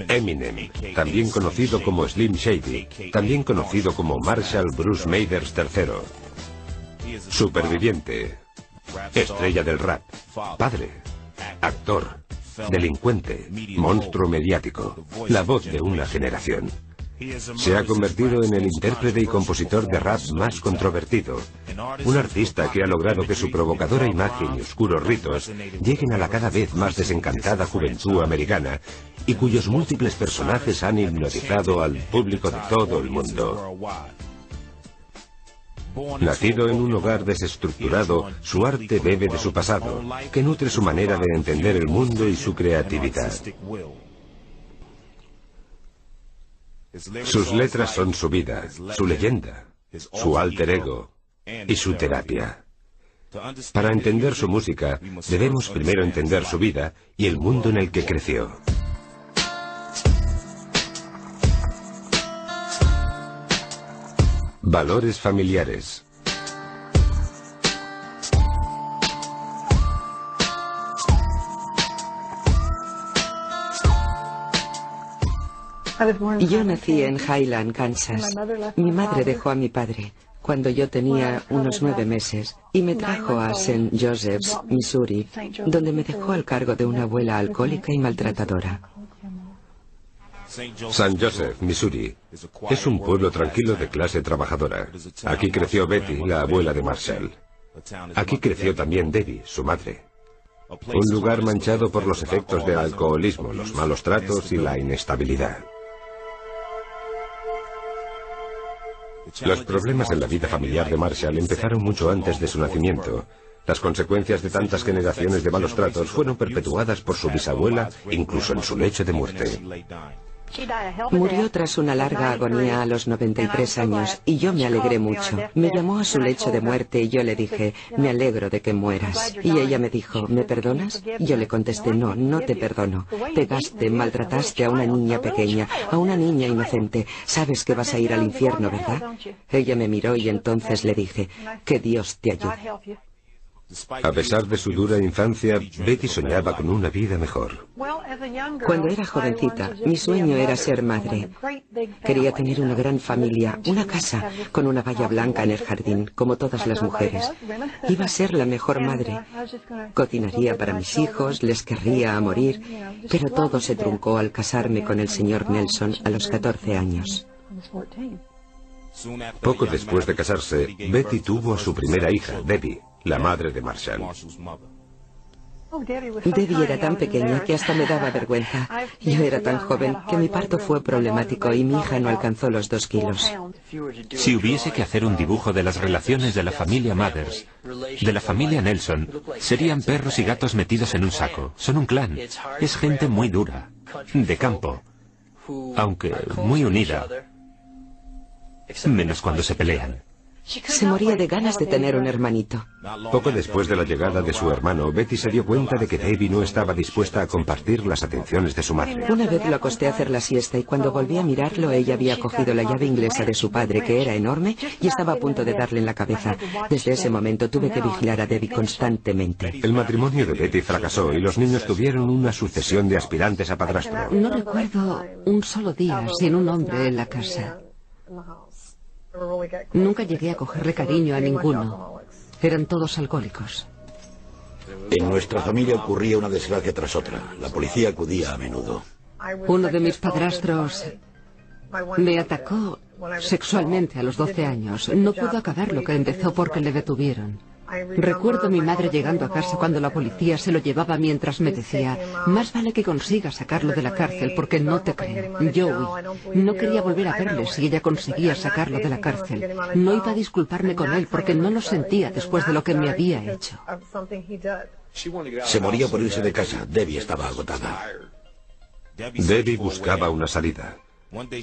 Eminem, también conocido como Slim Shady, también conocido como Marshall Bruce Mathers III. Superviviente, estrella del rap, padre, actor, delincuente, monstruo mediático, la voz de una generación. Se ha convertido en el intérprete y compositor de rap más controvertido, un artista que ha logrado que su provocadora imagen y oscuros ritos lleguen a la cada vez más desencantada juventud americana y cuyos múltiples personajes han hipnotizado al público de todo el mundo. Nacido en un hogar desestructurado, su arte bebe de su pasado, que nutre su manera de entender el mundo y su creatividad. Sus letras son su vida, su leyenda, su alter ego y su terapia. Para entender su música, debemos primero entender su vida y el mundo en el que creció. Valores familiares. Yo nací en Highland, Kansas. Mi madre dejó a mi padre cuando yo tenía unos 9 meses y me trajo a St. Joseph's, Missouri, donde me dejó al cargo de una abuela alcohólica y maltratadora. St. Joseph, Missouri, es un pueblo tranquilo de clase trabajadora. Aquí creció Betty, la abuela de Marshall. Aquí creció también Debbie, su madre. Un lugar manchado por los efectos del alcoholismo, los malos tratos y la inestabilidad. Los problemas en la vida familiar de Marshall empezaron mucho antes de su nacimiento. Las consecuencias de tantas generaciones de malos tratos fueron perpetuadas por su bisabuela, incluso en su lecho de muerte. Murió tras una larga agonía a los 93 años y yo me alegré mucho. Me llamó a su lecho de muerte y yo le dije, me alegro de que mueras. Y ella me dijo, ¿me perdonas? Yo le contesté, no, no te perdono. Pegaste, maltrataste a una niña pequeña, a una niña inocente. Sabes que vas a ir al infierno, ¿verdad? Ella me miró y entonces le dije, que Dios te ayude. A pesar de su dura infancia, Betty soñaba con una vida mejor. Cuando era jovencita, mi sueño era ser madre. Quería tener una gran familia, una casa, con una valla blanca en el jardín, como todas las mujeres. Iba a ser la mejor madre. Cocinaría para mis hijos, les querría a morir, pero todo se truncó al casarme con el señor Nelson a los 14 años. Poco después de casarse, Betty tuvo a su primera hija, Debbie, la madre de Marshall. Debbie era tan pequeña que hasta me daba vergüenza. Yo era tan joven que mi parto fue problemático y mi hija no alcanzó los 2 kilos. Si hubiese que hacer un dibujo de las relaciones de la familia Mathers, de la familia Nelson, serían perros y gatos metidos en un saco. Son un clan. Es gente muy dura, de campo, aunque muy unida, menos cuando se pelean. Se moría de ganas de tener un hermanito. Poco después de la llegada de su hermano, Betty se dio cuenta de que Debbie no estaba dispuesta a compartir las atenciones de su madre. Una vez lo acosté a hacer la siesta y cuando volví a mirarlo, ella había cogido la llave inglesa de su padre, que era enorme, y estaba a punto de darle en la cabeza. Desde ese momento tuve que vigilar a Debbie constantemente. El matrimonio de Betty fracasó y los niños tuvieron una sucesión de aspirantes a padrastro. No recuerdo un solo día sin un hombre en la casa. Nunca llegué a cogerle cariño a ninguno. Eran todos alcohólicos. En nuestra familia ocurría una desgracia tras otra. La policía acudía a menudo. Uno de mis padrastros me atacó sexualmente a los 12 años. No pudo acabar lo que empezó porque le detuvieron. Recuerdo a mi madre llegando a casa cuando la policía se lo llevaba mientras me decía, más vale que consigas sacarlo de la cárcel porque no te creo. Yo huí. No quería volver a verle si ella conseguía sacarlo de la cárcel. No iba a disculparme con él porque no lo sentía después de lo que me había hecho. Se moría por irse de casa. Debbie estaba agotada. Debbie buscaba una salida.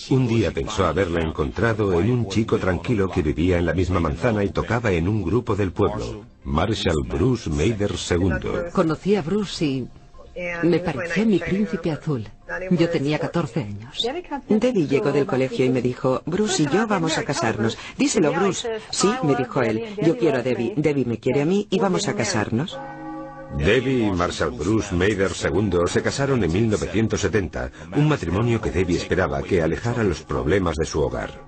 Un día pensó haberla encontrado en un chico tranquilo que vivía en la misma manzana y tocaba en un grupo del pueblo, Marshall Bruce Mathers II. Conocí a Bruce y me pareció mi príncipe azul. Yo tenía 14 años. Debbie llegó del colegio y me dijo, Bruce y yo vamos a casarnos. Díselo, Bruce. Sí, me dijo él. Yo quiero a Debbie. Debbie me quiere a mí y vamos a casarnos. Debbie y Marshall Bruce Mathers II se casaron en 1970, un matrimonio que Debbie esperaba que alejara los problemas de su hogar.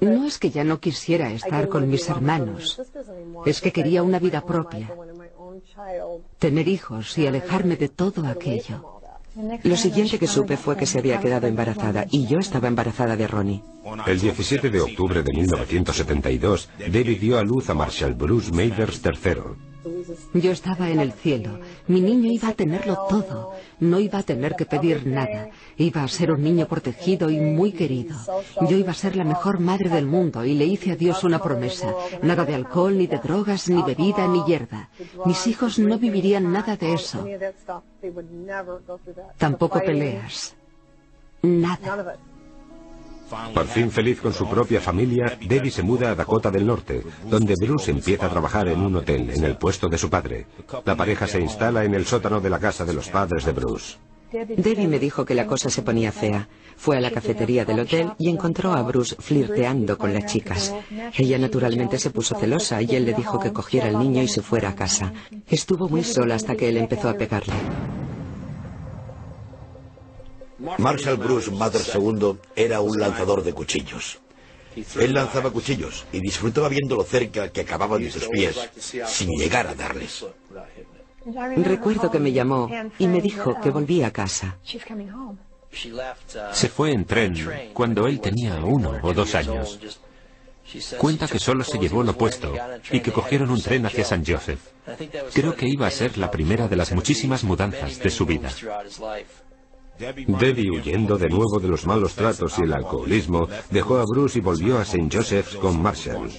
No es que ya no quisiera estar con mis hermanos, es que quería una vida propia, tener hijos y alejarme de todo aquello. Lo siguiente que supe fue que se había quedado embarazada y yo estaba embarazada de Ronnie. El 17 de octubre de 1972, Debbie dio a luz a Marshall Bruce Mathers III. Yo estaba en el cielo. Mi niño iba a tenerlo todo. No iba a tener que pedir nada. Iba a ser un niño protegido y muy querido. Yo iba a ser la mejor madre del mundo y le hice a Dios una promesa. Nada de alcohol, ni de drogas, ni bebida, ni hierba. Mis hijos no vivirían nada de eso. Tampoco peleas. Nada. Por fin feliz con su propia familia, Debbie se muda a Dakota del Norte, donde Bruce empieza a trabajar en un hotel, en el puesto de su padre. La pareja se instala en el sótano de la casa de los padres de Bruce. Debbie me dijo que la cosa se ponía fea. Fue a la cafetería del hotel y encontró a Bruce flirteando con las chicas. Ella naturalmente se puso celosa y él le dijo que cogiera al niño y se fuera a casa. Estuvo muy sola hasta que él empezó a pegarle. Marshall Bruce Mathers II era un lanzador de cuchillos. Él lanzaba cuchillos y disfrutaba viendo lo cerca que acababan de sus pies, sin llegar a darles. Recuerdo que me llamó y me dijo que volvía a casa. Se fue en tren cuando él tenía 1 o 2 años. Cuenta que solo se llevó lo puesto y que cogieron un tren hacia San Joseph. Creo que iba a ser la primera de las muchísimas mudanzas de su vida. Debbie, huyendo de nuevo de los malos tratos y el alcoholismo, dejó a Bruce y volvió a St. Joseph's con Marshall.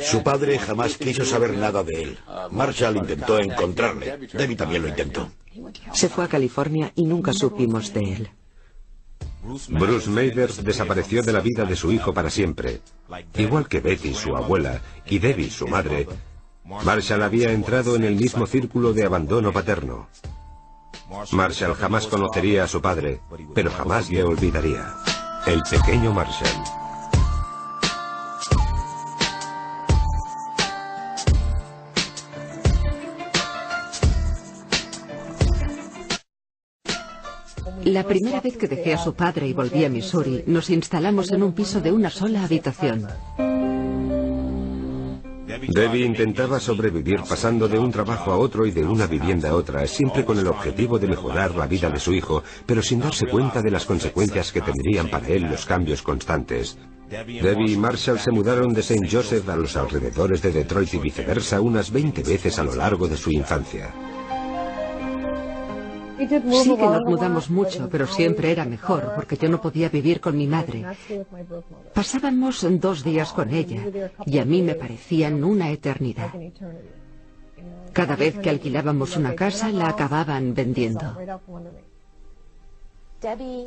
Su padre jamás quiso saber nada de él. Marshall intentó encontrarle. Debbie también lo intentó. Se fue a California y nunca supimos de él. Bruce Mathers desapareció de la vida de su hijo para siempre. Igual que Betty, su abuela, y Debbie, su madre, Marshall había entrado en el mismo círculo de abandono paterno. Marshall jamás conocería a su padre, pero jamás le olvidaría. El pequeño Marshall. La primera vez que dejé a su padre y volví a Missouri, nos instalamos en un piso de una sola habitación. Debbie intentaba sobrevivir pasando de un trabajo a otro y de una vivienda a otra, siempre con el objetivo de mejorar la vida de su hijo, pero sin darse cuenta de las consecuencias que tendrían para él los cambios constantes. Debbie y Marshall se mudaron de St. Joseph a los alrededores de Detroit y viceversa unas 20 veces a lo largo de su infancia. Sí que nos mudamos mucho, pero siempre era mejor, porque yo no podía vivir con mi madre. Pasábamos 2 días con ella, y a mí me parecían una eternidad. Cada vez que alquilábamos una casa, la acababan vendiendo.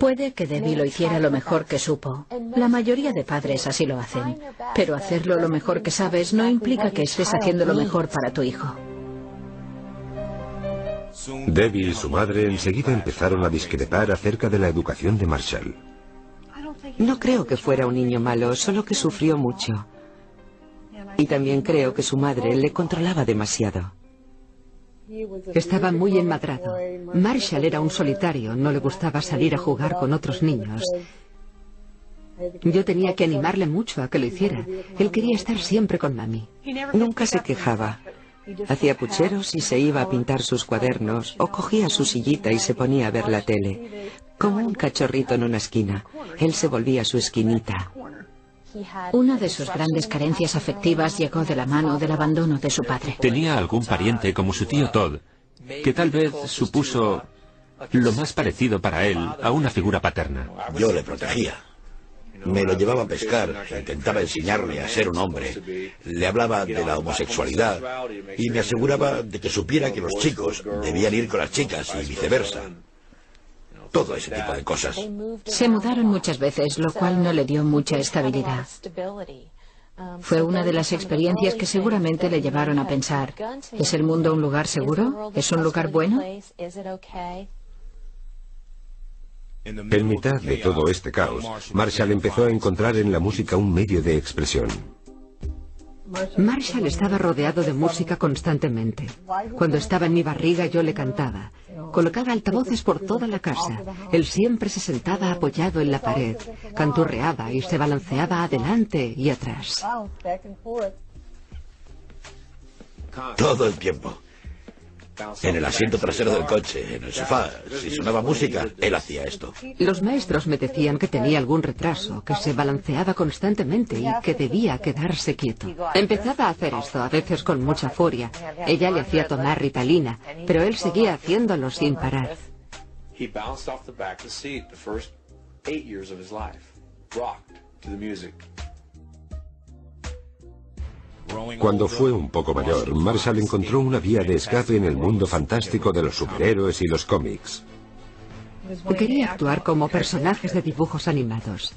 Puede que Debbie lo hiciera lo mejor que supo. La mayoría de padres así lo hacen. Pero hacerlo lo mejor que sabes no implica que estés haciendo lo mejor para tu hijo. Debbie y su madre enseguida empezaron a discrepar acerca de la educación de Marshall. No creo que fuera un niño malo, solo que sufrió mucho. Y también creo que su madre le controlaba demasiado. Estaba muy enmadrado. Marshall era un solitario, no le gustaba salir a jugar con otros niños. Yo tenía que animarle mucho a que lo hiciera. Él quería estar siempre con mami. Nunca se quejaba. Hacía pucheros y se iba a pintar sus cuadernos, o cogía su sillita y se ponía a ver la tele. Como un cachorrito en una esquina. Él se volvía a su esquinita. Una de sus grandes carencias afectivas llegó de la mano del abandono de su padre. Tenía algún pariente como su tío Todd, que tal vez supuso lo más parecido para él a una figura paterna. Yo le protegía. Me lo llevaba a pescar, intentaba enseñarle a ser un hombre. Le hablaba de la homosexualidad y me aseguraba de que supiera que los chicos debían ir con las chicas y viceversa. Todo ese tipo de cosas. Se mudaron muchas veces, lo cual no le dio mucha estabilidad. Fue una de las experiencias que seguramente le llevaron a pensar, ¿es el mundo un lugar seguro? ¿Es un lugar bueno? En mitad de todo este caos, Marshall empezó a encontrar en la música un medio de expresión. Marshall estaba rodeado de música constantemente. Cuando estaba en mi barriga yo le cantaba. Colocaba altavoces por toda la casa. Él siempre se sentaba apoyado en la pared, canturreaba y se balanceaba adelante y atrás. Todo el tiempo. En el asiento trasero del coche, en el sofá, si sonaba música, él hacía esto. Los maestros me decían que tenía algún retraso, que se balanceaba constantemente y que debía quedarse quieto. Empezaba a hacer esto, a veces con mucha furia. Ella le hacía tomar Ritalina, pero él seguía haciéndolo sin parar. Cuando fue un poco mayor, Marshall encontró una vía de escape en el mundo fantástico de los superhéroes y los cómics. Quería actuar como personajes de dibujos animados.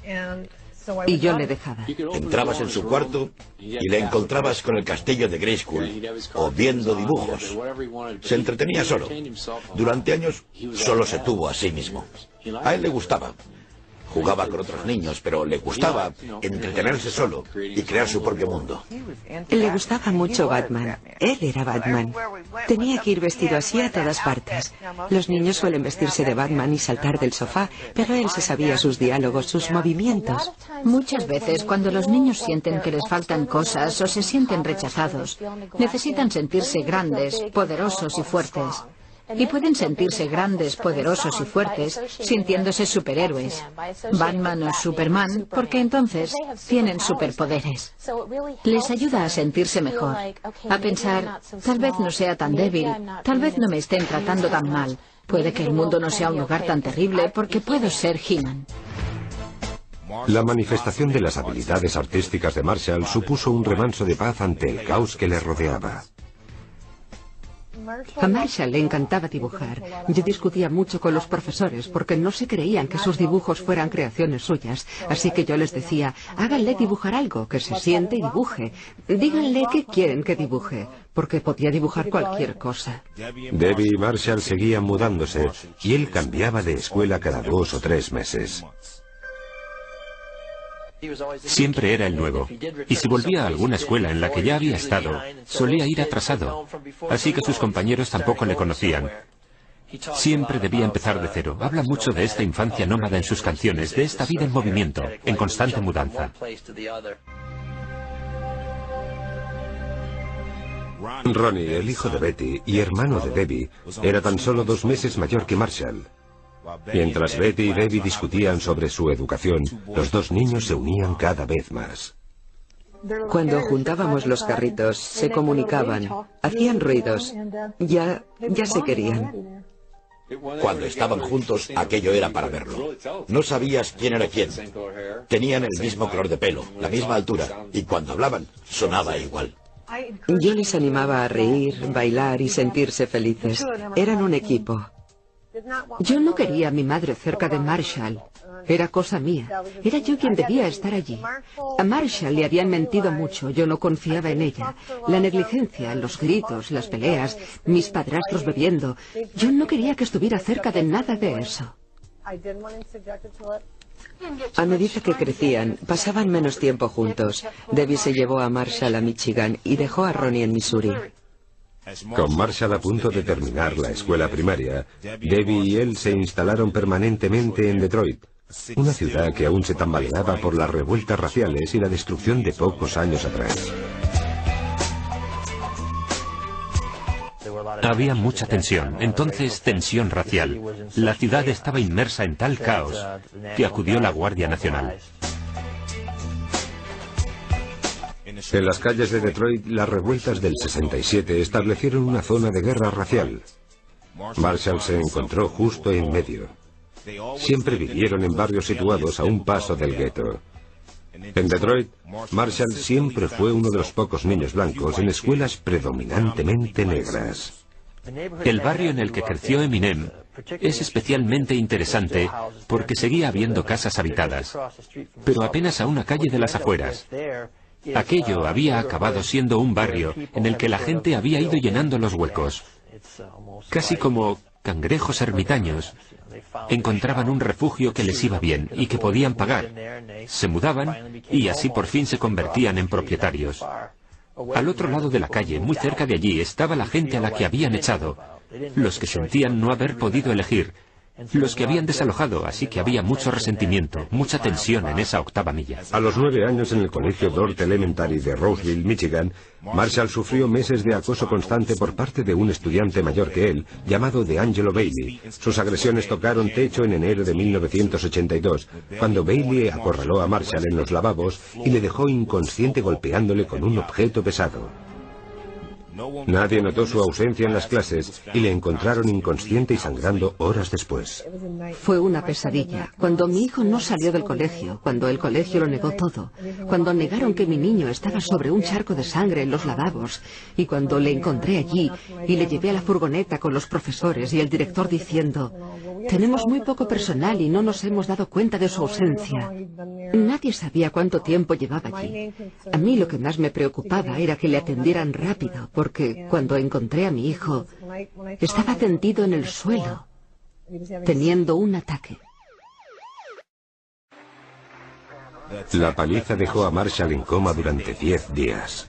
Y yo le dejaba. Entrabas en su cuarto y le encontrabas con el castillo de Grayskull o viendo dibujos. Se entretenía solo. Durante años solo se tuvo a sí mismo. A él le gustaba. Jugaba con otros niños, pero le gustaba entretenerse solo y crear su propio mundo. Le gustaba mucho Batman. Él era Batman. Tenía que ir vestido así a todas partes. Los niños suelen vestirse de Batman y saltar del sofá, pero él se sabía sus diálogos, sus movimientos. Muchas veces, cuando los niños sienten que les faltan cosas o se sienten rechazados, necesitan sentirse grandes, poderosos y fuertes. Y pueden sentirse grandes, poderosos y fuertes, sintiéndose superhéroes, Batman o Superman, porque entonces tienen superpoderes. Les ayuda a sentirse mejor, a pensar, tal vez no sea tan débil, tal vez no me estén tratando tan mal, puede que el mundo no sea un lugar tan terrible porque puedo ser He-Man. La manifestación de las habilidades artísticas de Marshall supuso un remanso de paz ante el caos que le rodeaba. A Marshall le encantaba dibujar. Yo discutía mucho con los profesores porque no se creían que sus dibujos fueran creaciones suyas. Así que yo les decía, háganle dibujar algo, que se siente y dibuje. Díganle qué quieren que dibuje, porque podía dibujar cualquier cosa. Debbie y Marshall seguían mudándose y él cambiaba de escuela cada 2 o 3 meses. Siempre era el nuevo, y si volvía a alguna escuela en la que ya había estado, solía ir atrasado, así que sus compañeros tampoco le conocían. Siempre debía empezar de cero. Habla mucho de esta infancia nómada en sus canciones, de esta vida en movimiento, en constante mudanza. Ronnie, el hijo de Betty y hermano de Debbie, era tan solo 2 meses mayor que Marshall. Mientras Betty y Debbie discutían sobre su educación, los 2 niños se unían cada vez más. Cuando juntábamos los carritos, se comunicaban, hacían ruidos, ya se querían. Cuando estaban juntos, aquello era para verlo. No sabías quién era quién. Tenían el mismo color de pelo, la misma altura, y cuando hablaban, sonaba igual. Yo les animaba a reír, bailar y sentirse felices. Eran un equipo. Yo no quería a mi madre cerca de Marshall. Era cosa mía. Era yo quien debía estar allí. A Marshall le habían mentido mucho. Yo no confiaba en ella. La negligencia, los gritos, las peleas, mis padrastros bebiendo. Yo no quería que estuviera cerca de nada de eso. A medida que crecían, pasaban menos tiempo juntos. Debbie se llevó a Marshall a Michigan y dejó a Ronnie en Missouri. Con Marshall a punto de terminar la escuela primaria, Debbie y él se instalaron permanentemente en Detroit, una ciudad que aún se tambaleaba por las revueltas raciales y la destrucción de pocos años atrás. Había mucha tensión, entonces tensión racial. La ciudad estaba inmersa en tal caos que acudió la Guardia Nacional. En las calles de Detroit, las revueltas del 67 establecieron una zona de guerra racial. Marshall se encontró justo en medio. Siempre vivieron en barrios situados a un paso del gueto. En Detroit, Marshall siempre fue uno de los pocos niños blancos en escuelas predominantemente negras. El barrio en el que creció Eminem es especialmente interesante porque seguía habiendo casas habitadas, pero apenas a una calle de las afueras. Aquello había acabado siendo un barrio en el que la gente había ido llenando los huecos. Casi como cangrejos ermitaños, encontraban un refugio que les iba bien y que podían pagar. Se mudaban y así por fin se convertían en propietarios. Al otro lado de la calle, muy cerca de allí, estaba la gente a la que habían echado, los que sentían no haber podido elegir, los que habían desalojado, así que había mucho resentimiento, mucha tensión en esa octava milla. A los 9 años en el colegio Dort Elementary de Roseville, Michigan, Marshall sufrió meses de acoso constante por parte de un estudiante mayor que él, llamado DeAngelo Bailey. Sus agresiones tocaron techo en enero de 1982, cuando Bailey acorraló a Marshall en los lavabos y le dejó inconsciente golpeándole con un objeto pesado. Nadie notó su ausencia en las clases y le encontraron inconsciente y sangrando horas después. Fue una pesadilla. Cuando mi hijo no salió del colegio, cuando el colegio lo negó todo, cuando negaron que mi niño estaba sobre un charco de sangre en los lavabos, y cuando le encontré allí y le llevé a la furgoneta con los profesores y el director diciendo: tenemos muy poco personal y no nos hemos dado cuenta de su ausencia. Nadie sabía cuánto tiempo llevaba allí. A mí lo que más me preocupaba era que le atendieran rápido, porque cuando encontré a mi hijo, estaba tendido en el suelo, teniendo un ataque. La paliza dejó a Marshall en coma durante 10 días.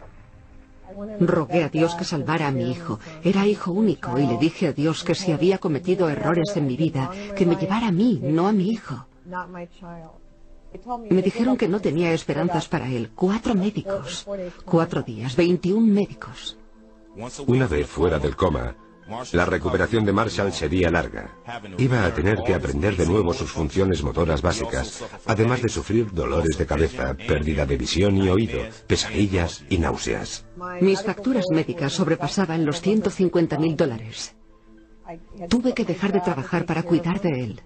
Rogué a Dios que salvara a mi hijo. Era hijo único y le dije a Dios que si había cometido errores en mi vida, que me llevara a mí, no a mi hijo. Me dijeron que no tenía esperanzas para él. 4 médicos. 4 días, 21 médicos. Una vez fuera del coma, la recuperación de Marshall sería larga. Iba a tener que aprender de nuevo sus funciones motoras básicas, además de sufrir dolores de cabeza, pérdida de visión y oído, pesadillas y náuseas. Mis facturas médicas sobrepasaban los $150.000. Tuve que dejar de trabajar para cuidar de él.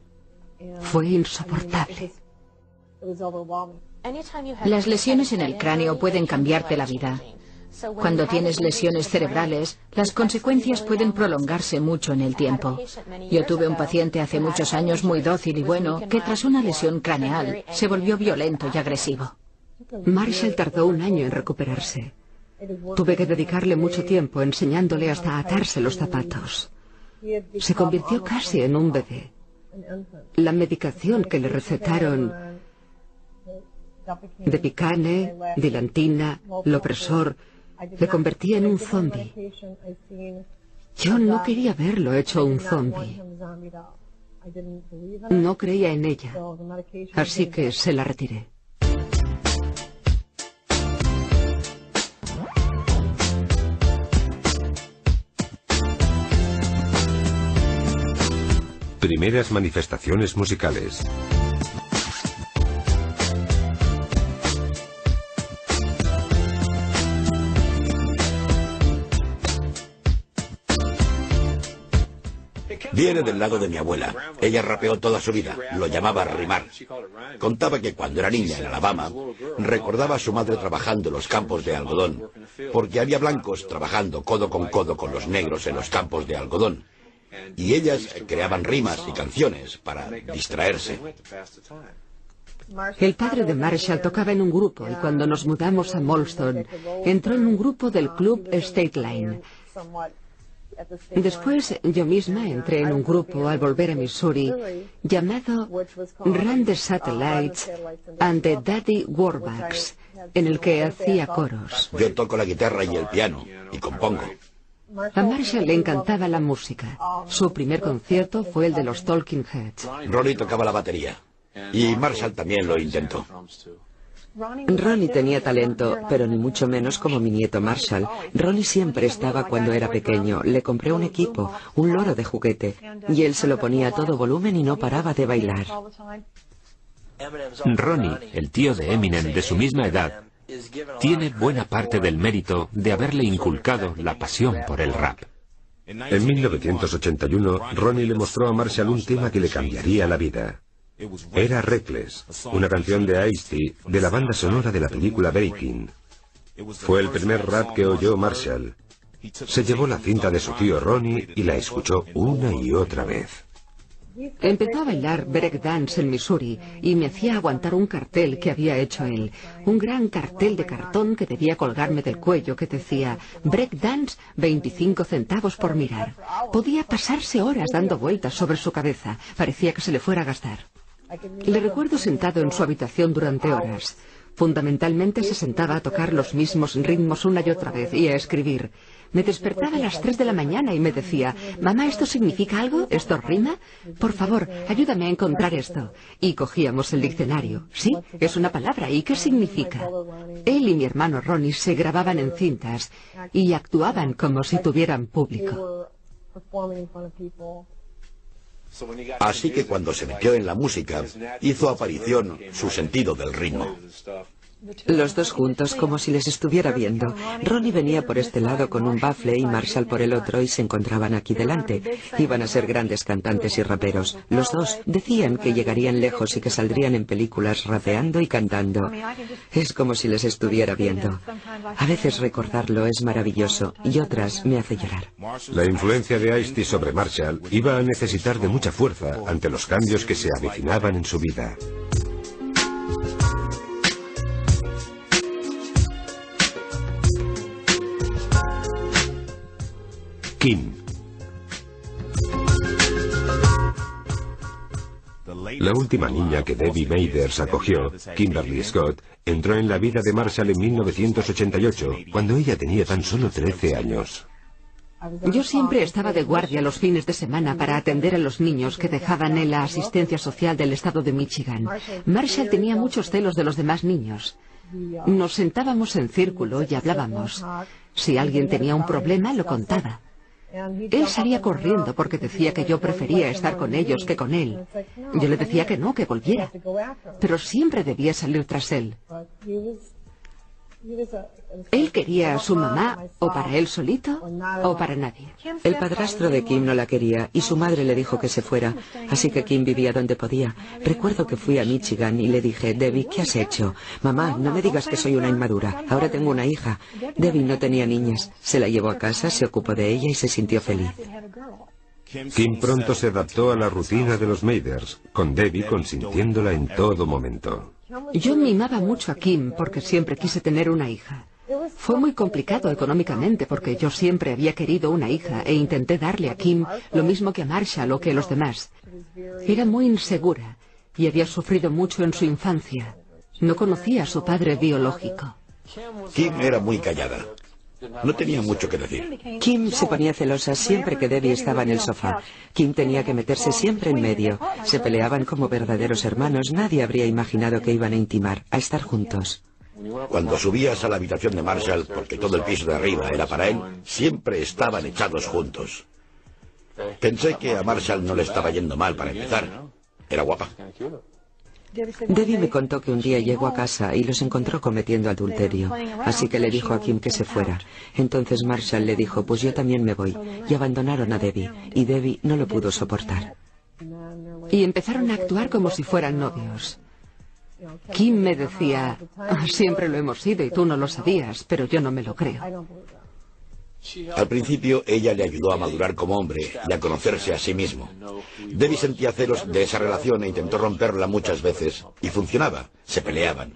Fue insoportable. Las lesiones en el cráneo pueden cambiarte la vida. Cuando tienes lesiones cerebrales, las consecuencias pueden prolongarse mucho en el tiempo. Yo tuve un paciente hace muchos años muy dócil y bueno, que tras una lesión craneal se volvió violento y agresivo. Marshall tardó 1 año en recuperarse. Tuve que dedicarle mucho tiempo enseñándole hasta atarse los zapatos. Se convirtió casi en un bebé. La medicación que le recetaron, Depicane, Dilantina, Lopresor, le convertía en un zombi. Yo no quería verlo hecho un zombi. No creía en ella, así que se la retiré. Primeras manifestaciones musicales. Viene del lado de mi abuela. Ella rapeó toda su vida. Lo llamaba rimar. Contaba que cuando era niña en Alabama, recordaba a su madre trabajando en los campos de algodón, porque había blancos trabajando codo con los negros en los campos de algodón. Y ellas creaban rimas y canciones para distraerse. El padre de Marshall tocaba en un grupo y cuando nos mudamos a Molston, entró en un grupo del club State Line. Después yo misma entré en un grupo al volver a Missouri llamado Run the Satellites and the Daddy Warbacks, en el que hacía coros. Yo toco la guitarra y el piano y compongo. A Marshall le encantaba la música. Su primer concierto fue el de los Talking Heads. Ronnie tocaba la batería y Marshall también lo intentó. Ronnie tenía talento, pero ni mucho menos como mi nieto Marshall. Ronnie siempre estaba cuando era pequeño. Le compré un equipo, un loro de juguete, y él se lo ponía a todo volumen y no paraba de bailar. Ronnie, el tío de Eminem de su misma edad, tiene buena parte del mérito de haberle inculcado la pasión por el rap. En 1981, Ronnie le mostró a Marshall un tema que le cambiaría la vida. Era Reckless, una canción de Ice-T de la banda sonora de la película Breaking. Fue el primer rap que oyó Marshall. Se llevó la cinta de su tío Ronnie y la escuchó una y otra vez. Empezó a bailar breakdance en Missouri y me hacía aguantar un cartel que había hecho él. Un gran cartel de cartón que debía colgarme del cuello que decía breakdance 25 centavos por mirar. Podía pasarse horas dando vueltas sobre su cabeza. Parecía que se le fuera a gastar. Le recuerdo sentado en su habitación durante horas. Fundamentalmente se sentaba a tocar los mismos ritmos una y otra vez y a escribir. Me despertaba a las 3 de la mañana y me decía, mamá, ¿esto significa algo? ¿Esto rima? Por favor, ayúdame a encontrar esto. Y cogíamos el diccionario. Sí, es una palabra. ¿Y qué significa? Él y mi hermano Ronnie se grababan en cintas y actuaban como si tuvieran público. Así que cuando se metió en la música, hizo aparición su sentido del ritmo. Los dos juntos, como si les estuviera viendo. Ronnie venía por este lado con un bafle y Marshall por el otro y se encontraban aquí delante. Iban a ser grandes cantantes y raperos. Los dos decían que llegarían lejos y que saldrían en películas rapeando y cantando. Es como si les estuviera viendo. A veces recordarlo es maravilloso y otras me hace llorar. La influencia de Ice-T sobre Marshall iba a necesitar de mucha fuerza ante los cambios que se avecinaban en su vida. Kim. La última niña que Debbie Mathers acogió, Kimberly Scott, entró en la vida de Marshall en 1988, cuando ella tenía tan solo 13 años. Yo siempre estaba de guardia los fines de semana para atender a los niños que dejaban en la asistencia social del estado de Michigan. Marshall tenía muchos celos de los demás niños. Nos sentábamos en círculo y hablábamos. Si alguien tenía un problema, lo contaba. Él salía corriendo porque decía que yo prefería estar con ellos que con él. Yo le decía que no, que volviera. Pero siempre debía salir tras él. Él quería a su mamá, o para él solito, o para nadie. El padrastro de Kim no la quería y su madre le dijo que se fuera, así que Kim vivía donde podía. Recuerdo que fui a Michigan y le dije, Debbie, ¿qué has hecho? Mamá, no me digas que soy una inmadura, ahora tengo una hija. Debbie no tenía niñas, se la llevó a casa, se ocupó de ella y se sintió feliz. Kim pronto se adaptó a la rutina de los Mathers, con Debbie consintiéndola en todo momento. Yo mimaba mucho a Kim porque siempre quise tener una hija. Fue muy complicado económicamente porque yo siempre había querido una hija e intenté darle a Kim lo mismo que a Marshall o que a los demás. Era muy insegura y había sufrido mucho en su infancia. No conocía a su padre biológico. Kim era muy callada. No tenía mucho que decir. Kim se ponía celosa siempre que Debbie estaba en el sofá. Kim tenía que meterse siempre en medio. Se peleaban como verdaderos hermanos. Nadie habría imaginado que iban a intimar, a estar juntos. Cuando subías a la habitación de Marshall, porque todo el piso de arriba era para él, siempre estaban echados juntos. Pensé que a Marshall no le estaba yendo mal para empezar. Era guapa. Debbie me contó que un día llegó a casa y los encontró cometiendo adulterio, así que le dijo a Kim que se fuera. Entonces Marshall le dijo, pues yo también me voy, y abandonaron a Debbie, y Debbie no lo pudo soportar. Y empezaron a actuar como si fueran novios. Kim me decía, siempre lo hemos sido y tú no lo sabías, pero yo no me lo creo. Al principio ella le ayudó a madurar como hombre y a conocerse a sí mismo. Debbie sentía celos de esa relación e intentó romperla muchas veces, y funcionaba, se peleaban.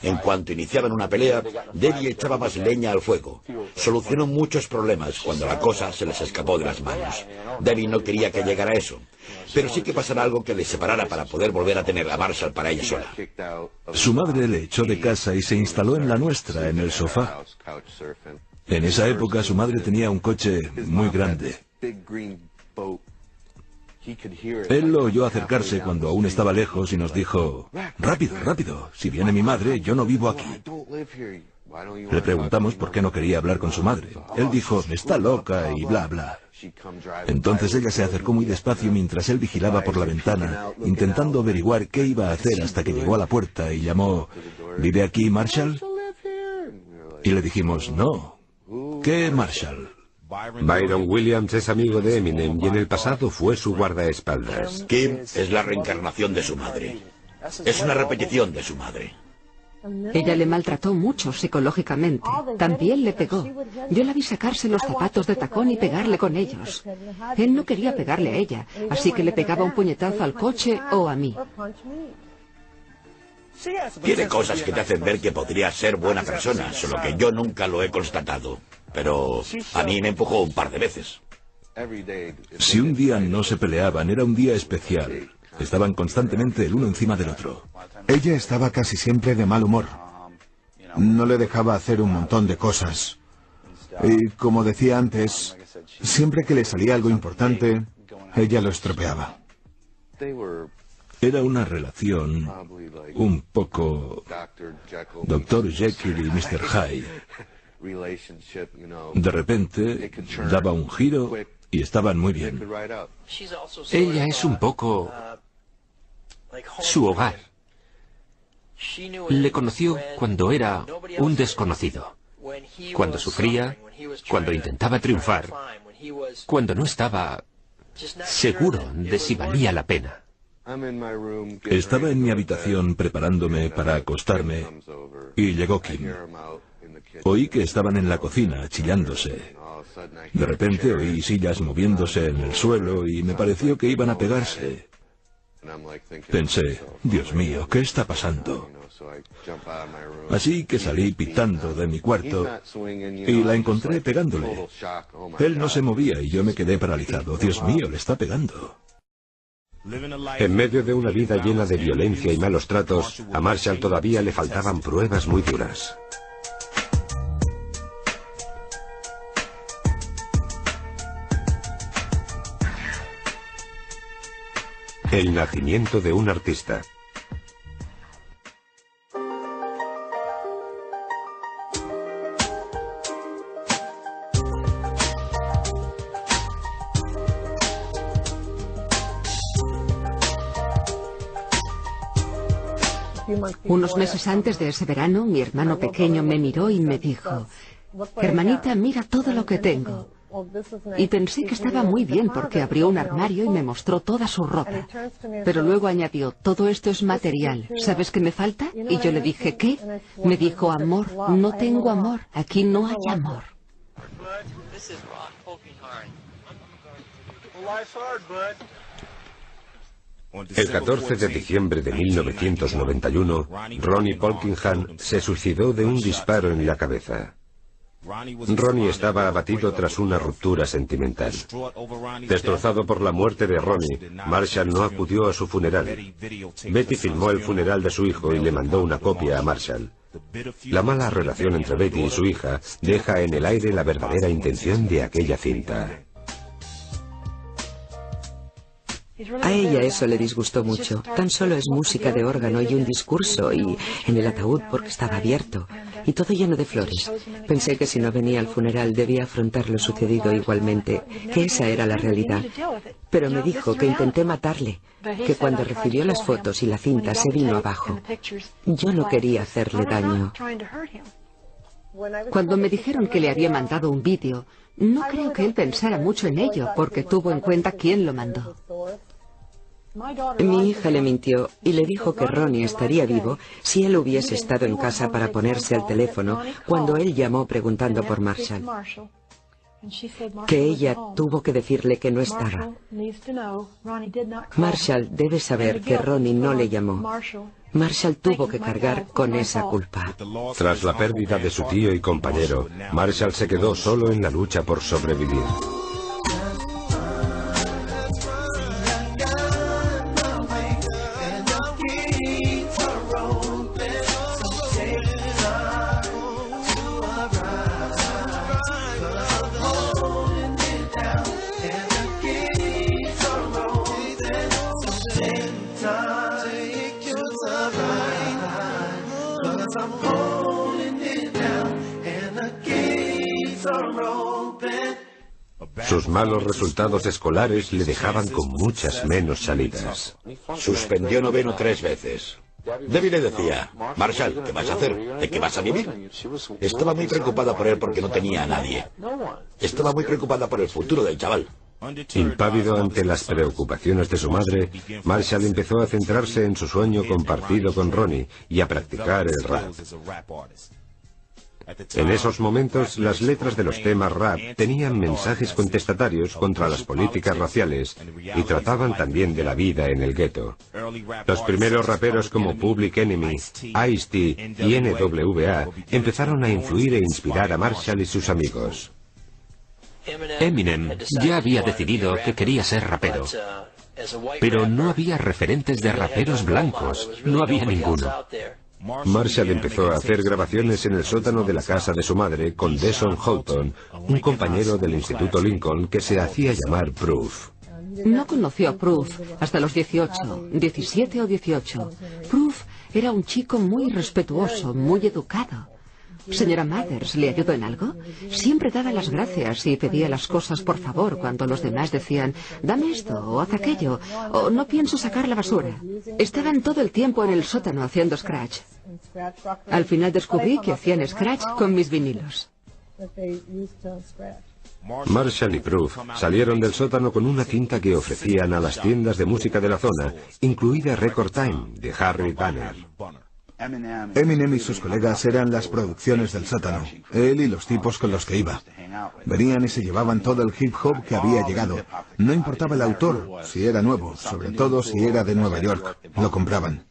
En cuanto iniciaban una pelea, Debbie echaba más leña al fuego. Solucionó muchos problemas cuando la cosa se les escapó de las manos. Debbie no quería que llegara a eso, pero sí que pasara algo que les separara para poder volver a tener a Marshall para ella sola. Su madre le echó de casa y se instaló en la nuestra, en el sofá. En esa época su madre tenía un coche muy grande. Él lo oyó acercarse cuando aún estaba lejos y nos dijo, rápido, rápido, si viene mi madre, yo no vivo aquí. Le preguntamos por qué no quería hablar con su madre. Él dijo, está loca y bla, bla. Entonces ella se acercó muy despacio mientras él vigilaba por la ventana, intentando averiguar qué iba a hacer hasta que llegó a la puerta y llamó, ¿vive aquí Marshall? Y le dijimos, no. ¿Qué Marshall? Byron Williams es amigo de Eminem y en el pasado fue su guardaespaldas. Kim es la reencarnación de su madre. Es una repetición de su madre. Ella le maltrató mucho psicológicamente. También le pegó. Yo la vi sacarse los zapatos de tacón y pegarle con ellos. Él no quería pegarle a ella, así que le pegaba un puñetazo al coche o a mí. Tiene cosas que te hacen ver que podría ser buena persona, solo que yo nunca lo he constatado. Pero a mí me empujó un par de veces. Si un día no se peleaban, era un día especial. Estaban constantemente el uno encima del otro. Ella estaba casi siempre de mal humor. no le dejaba hacer un montón de cosas. Y como decía antes, siempre que le salía algo importante, ella lo estropeaba. Era una relación un poco Dr. Jekyll y Mr. Hyde. De repente daba un giro y estaban muy bien. Ella es un poco su hogar. Le conoció cuando era un desconocido, cuando sufría, cuando intentaba triunfar, cuando no estaba seguro de si valía la pena. Estaba en mi habitación preparándome para acostarme y llegó Kim. Oí que estaban en la cocina chillándose. De repente oí sillas moviéndose en el suelo y me pareció que iban a pegarse. Pensé, Dios mío, ¿qué está pasando? Así que salí pitando de mi cuarto y la encontré pegándole. Él no se movía y yo me quedé paralizado. Dios mío, le está pegando. En medio de una vida llena de violencia y malos tratos, a Marshall todavía le faltaban pruebas muy duras. El nacimiento de un artista. Unos meses antes de ese verano, mi hermano pequeño me miró y me dijo, hermanita, mira todo lo que tengo. Y pensé que estaba muy bien porque abrió un armario y me mostró toda su ropa. Pero luego añadió, todo esto es material, ¿sabes qué me falta? Y yo le dije, ¿qué? Me dijo, amor, no tengo amor, aquí no hay amor. El 14 de diciembre de 1991, Ronnie Polkingham se suicidó de un disparo en la cabeza. Ronnie estaba abatido tras una ruptura sentimental. Destrozado por la muerte de Ronnie, Marshall no acudió a su funeral. Betty filmó el funeral de su hijo y le mandó una copia a Marshall. La mala relación entre Betty y su hija deja en el aire la verdadera intención de aquella cinta. A ella eso le disgustó mucho. Tan solo es música de órgano y un discurso, y en el ataúd porque estaba abierto, y todo lleno de flores. Pensé que si no venía al funeral debía afrontar lo sucedido igualmente, que esa era la realidad. Pero me dijo que intenté matarle, que cuando recibió las fotos y la cinta se vino abajo. Yo no quería hacerle daño. Cuando me dijeron que le había mandado un vídeo, no creo que él pensara mucho en ello, porque tuvo en cuenta quién lo mandó. Mi hija le mintió y le dijo que Ronnie estaría vivo si él hubiese estado en casa para ponerse al teléfono cuando él llamó preguntando por Marshall. Que ella tuvo que decirle que no estaba. Marshall debe saber que Ronnie no le llamó. Marshall tuvo que cargar con esa culpa. Tras la pérdida de su tío y compañero, Marshall se quedó solo en la lucha por sobrevivir. Sus malos resultados escolares le dejaban con muchas menos salidas. Suspendió noveno 3 veces. Debbie le decía, Marshall, ¿qué vas a hacer? ¿De qué vas a vivir? Estaba muy preocupada por él porque no tenía a nadie. Estaba muy preocupada por el futuro del chaval. Impávido ante las preocupaciones de su madre, Marshall empezó a centrarse en su sueño compartido con Ronnie y a practicar el rap. En esos momentos, las letras de los temas rap tenían mensajes contestatarios contra las políticas raciales y trataban también de la vida en el gueto. Los primeros raperos como Public Enemy, Ice-T y NWA empezaron a influir e inspirar a Marshall y sus amigos. Eminem ya había decidido que quería ser rapero, pero no había referentes de raperos blancos, no había ninguno. Marshall empezó a hacer grabaciones en el sótano de la casa de su madre con Desson Houghton, un compañero del Instituto Lincoln que se hacía llamar Proof. No conoció a Proof hasta los 18, 17 o 18. Proof era un chico muy respetuoso, muy educado. Señora Mathers, ¿le ayudó en algo? Siempre daba las gracias y pedía las cosas por favor cuando los demás decían, dame esto o haz aquello, o no pienso sacar la basura. Estaban todo el tiempo en el sótano haciendo scratch. Al final descubrí que hacían scratch con mis vinilos. Marshall y Proof salieron del sótano con una cinta que ofrecían a las tiendas de música de la zona, incluida Record Time, de Harry Banner. Eminem y sus colegas eran las producciones del sótano, él y los tipos con los que iba. Venían y se llevaban todo el hip hop que había llegado. No importaba el autor, si era nuevo, sobre todo si era de Nueva York, lo compraban.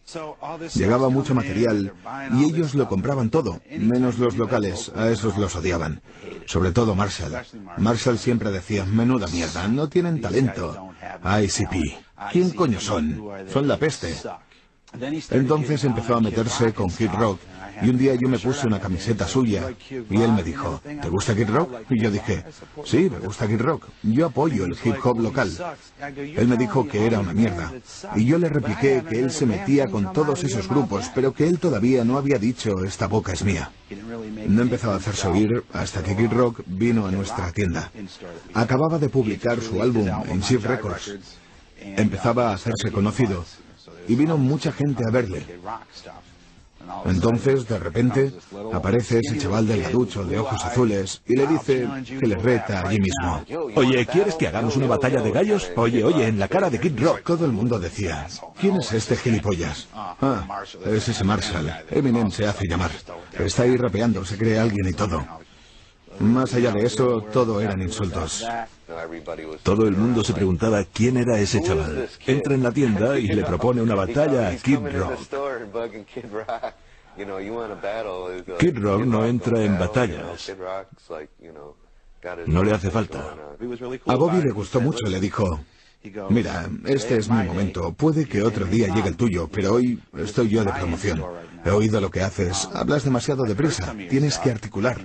Llegaba mucho material y ellos lo compraban todo, menos los locales, a esos los odiaban. Sobre todo Marshall. Marshall siempre decía, menuda mierda, no tienen talento. ICP, ¿quién coño son? Son la peste. Entonces empezó a meterse con Kid Rock y un día yo me puse una camiseta suya y él me dijo, ¿te gusta Kid Rock? Y yo dije, sí, me gusta Kid Rock, yo apoyo el hip hop local. Él me dijo que era una mierda y yo le repliqué que él se metía con todos esos grupos, pero que él todavía no había dicho, esta boca es mía. No empezó a hacerse oír hasta que Kid Rock vino a nuestra tienda. Acababa de publicar su álbum en Shift Records. Empezaba a hacerse conocido y vino mucha gente a verle. Entonces, de repente, aparece ese chaval delgaducho de ojos azules y le dice que le reta allí mismo. Oye, ¿quieres que hagamos una batalla de gallos? Oye, en la cara de Kid Rock. Todo el mundo decía, ¿quién es este gilipollas? Ah, es ese Marshall. Eminem se hace llamar. Está ahí rapeando, se cree alguien y todo. Más allá de eso, todo eran insultos. Todo el mundo se preguntaba quién era ese chaval. Entra en la tienda y le propone una batalla a Kid Rock. Kid Rock no entra en batallas. No le hace falta. A Bobby le gustó mucho, le dijo, mira, este es mi momento, puede que otro día llegue el tuyo, pero hoy estoy yo de promoción. He oído lo que haces, hablas demasiado deprisa, tienes que articular.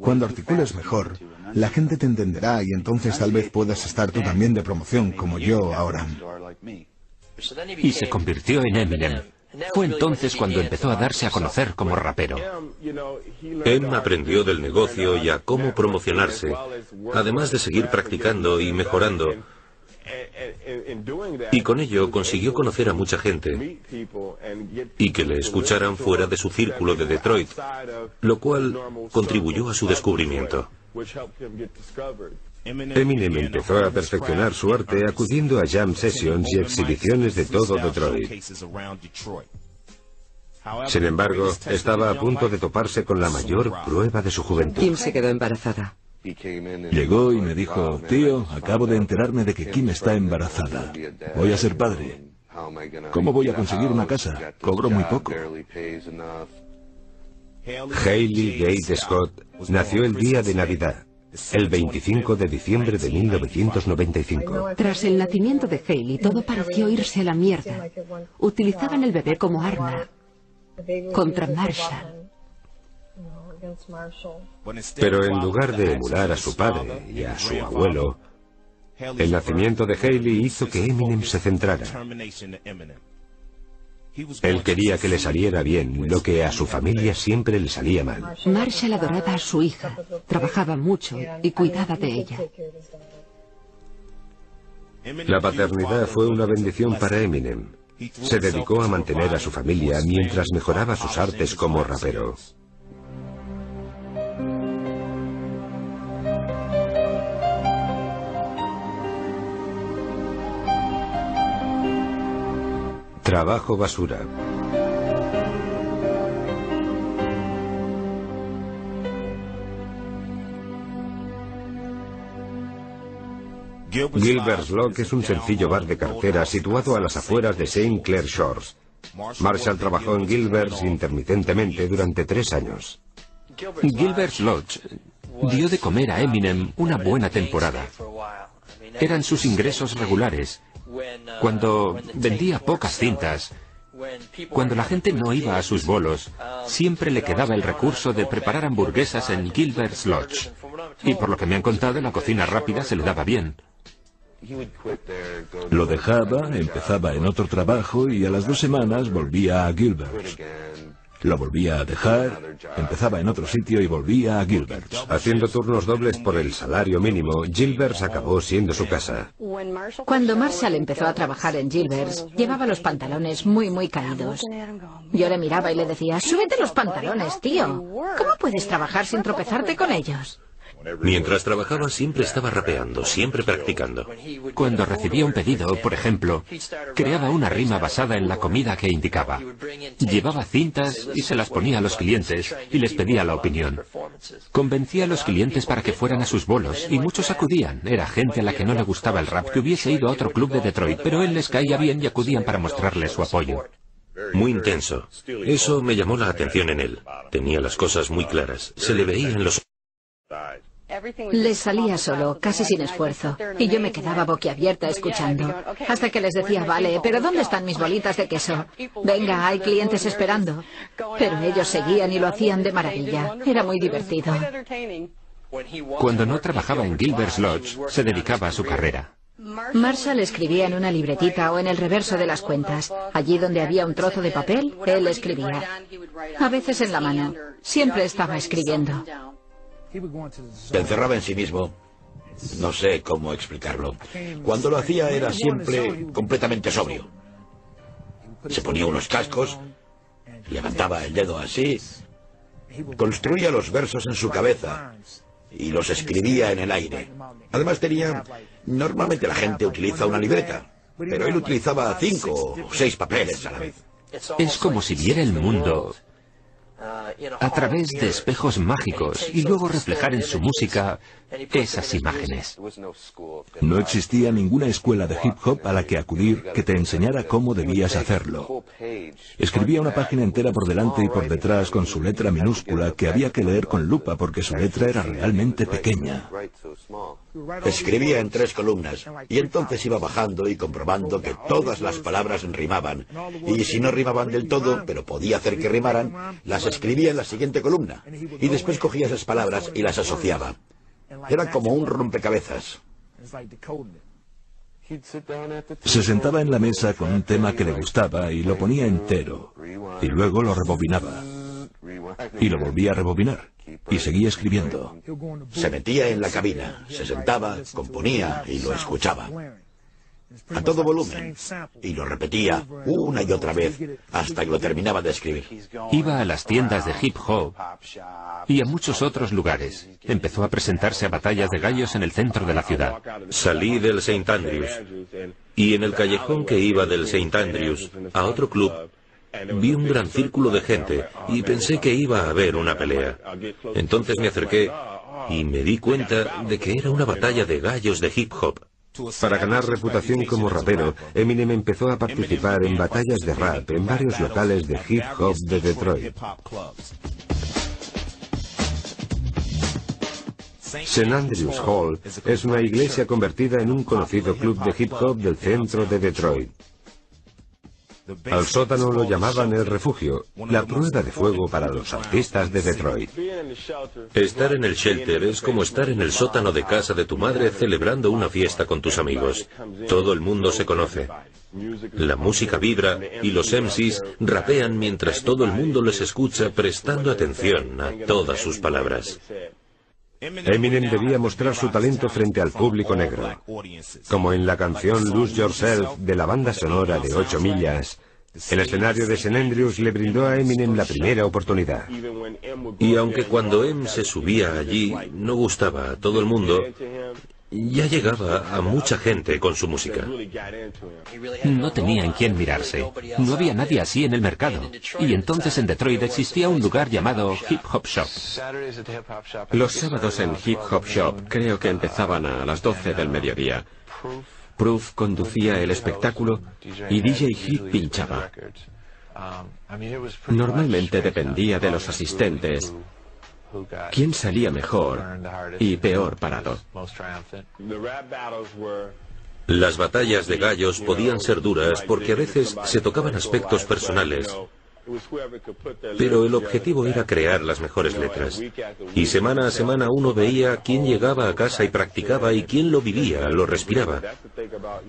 Cuando articules mejor, la gente te entenderá y entonces tal vez puedas estar tú también de promoción, como yo ahora. Y se convirtió en Eminem. Fue entonces cuando empezó a darse a conocer como rapero. Em aprendió del negocio y a cómo promocionarse, además de seguir practicando y mejorando. Y con ello consiguió conocer a mucha gente y que le escucharan fuera de su círculo de Detroit, lo cual contribuyó a su descubrimiento. Eminem empezó a perfeccionar su arte acudiendo a jam sessions y exhibiciones de todo Detroit. Sin embargo, estaba a punto de toparse con la mayor prueba de su juventud. Kim se quedó embarazada. Llegó y me dijo, tío, acabo de enterarme de que Kim está embarazada. Voy a ser padre. ¿Cómo voy a conseguir una casa? Cobro muy poco. Hayley Gate Scott nació el día de Navidad, el 25 de diciembre de 1995. Tras el nacimiento de Hayley, todo pareció irse a la mierda. Utilizaban el bebé como arma contra Marshall. Pero en lugar de emular a su padre y a su abuelo, el nacimiento de Hayley hizo que Eminem se centrara. Él quería que le saliera bien, lo que a su familia siempre le salía mal. Marshall adoraba a su hija, trabajaba mucho y cuidaba de ella. La paternidad fue una bendición para Eminem. Se dedicó a mantener a su familia mientras mejoraba sus artes como rapero. Trabajo basura. Gilbert's Lock es un sencillo bar de cartera situado a las afueras de St. Clair Shores. Marshall trabajó en Gilbert's intermitentemente durante 3 años. Gilbert's Lodge dio de comer a Eminem una buena temporada. Eran sus ingresos regulares. Cuando vendía pocas cintas, Cuando la gente no iba a sus bolos, siempre le quedaba el recurso de preparar hamburguesas en Gilbert's Lodge. Y por lo que me han contado, la cocina rápida se le daba bien. Lo dejaba, empezaba en otro trabajo y a las 2 semanas volvía a Gilbert's. Lo volvía a dejar, empezaba en otro sitio y volvía a Gilbert's. Haciendo turnos dobles por el salario mínimo, Gilbert's acabó siendo su casa. Cuando Marshall empezó a trabajar en Gilbert's, llevaba los pantalones muy caídos. Yo le miraba y le decía, súbete los pantalones, tío. ¿Cómo puedes trabajar sin tropezarte con ellos? Mientras trabajaba siempre estaba rapeando, siempre practicando. Cuando recibía un pedido, por ejemplo, creaba una rima basada en la comida que indicaba. Llevaba cintas y se las ponía a los clientes y les pedía la opinión. Convencía a los clientes para que fueran a sus bolos y muchos acudían. Era gente a la que no le gustaba el rap, que hubiese ido a otro club de Detroit, pero él les caía bien y acudían para mostrarle su apoyo. Muy intenso. Eso me llamó la atención en él. Tenía las cosas muy claras. Se le veía en los... Les salía solo, casi sin esfuerzo, y yo me quedaba boquiabierta escuchando, hasta que les decía, vale, pero ¿dónde están mis bolitas de queso? Venga, hay clientes esperando. Pero ellos seguían y lo hacían de maravilla. Era muy divertido. Cuando no trabajaba en Gilbert's Lodge, se dedicaba a su carrera. Marshall escribía en una libretita o en el reverso de las cuentas. Allí donde había un trozo de papel, él escribía. A veces en la mano. Siempre estaba escribiendo. Se encerraba en sí mismo. No sé cómo explicarlo. Cuando lo hacía era siempre completamente sobrio. Se ponía unos cascos, levantaba el dedo así, construía los versos en su cabeza y los escribía en el aire. Además tenía... Normalmente la gente utiliza una libreta, pero él utilizaba 5 o 6 papeles a la vez. Es como si viera el mundo a través de espejos mágicos y luego reflejar en su música esas imágenes. No existía ninguna escuela de hip hop a la que acudir que te enseñara cómo debías hacerlo. Escribía una página entera por delante y por detrás con su letra minúscula que había que leer con lupa porque su letra era realmente pequeña. Escribía en 3 columnas y entonces iba bajando y comprobando que todas las palabras rimaban. Y si no rimaban del todo, pero podía hacer que rimaran, las escribía en la siguiente columna. Y después cogía esas palabras y las asociaba. Era como un rompecabezas. Se sentaba en la mesa con un tema que le gustaba y lo ponía entero. Y luego lo rebobinaba. Y lo volvía a rebobinar. Y seguía escribiendo. Se metía en la cabina, se sentaba, componía y lo escuchaba. A todo volumen. Y lo repetía una y otra vez hasta que lo terminaba de escribir. Iba a las tiendas de hip hop y a muchos otros lugares. Empezó a presentarse a batallas de gallos en el centro de la ciudad. Salí del St. Andrews y en el callejón que iba del St. Andrews a otro club vi un gran círculo de gente y pensé que iba a haber una pelea. Entonces me acerqué y me di cuenta de que era una batalla de gallos de hip hop. Para ganar reputación como rapero, Eminem empezó a participar en batallas de rap en varios locales de hip hop de Detroit. St. Andrews Hall es una iglesia convertida en un conocido club de hip hop del centro de Detroit. Al sótano lo llamaban el refugio, la prueba de fuego para los artistas de Detroit. Estar en el shelter es como estar en el sótano de casa de tu madre celebrando una fiesta con tus amigos. Todo el mundo se conoce. La música vibra y los MCs rapean mientras todo el mundo les escucha prestando atención a todas sus palabras. Eminem debía mostrar su talento frente al público negro. Como en la canción Lose Yourself de la banda sonora de 8 millas, el escenario de St. Andrews le brindó a Eminem la primera oportunidad. Y aunque cuando Em se subía allí no gustaba a todo el mundo, ya llegaba a mucha gente con su música. No tenía en quién mirarse. No había nadie así en el mercado. Y entonces en Detroit existía un lugar llamado Hip Hop Shop. Los sábados en Hip Hop Shop creo que empezaban a las 12 del mediodía. Proof conducía el espectáculo y DJ Heat pinchaba. Normalmente dependía de los asistentes quién salía mejor y peor parado. Las batallas de gallos podían ser duras porque a veces se tocaban aspectos personales, pero el objetivo era crear las mejores letras. Y semana a semana uno veía quién llegaba a casa y practicaba y quién lo vivía, lo respiraba.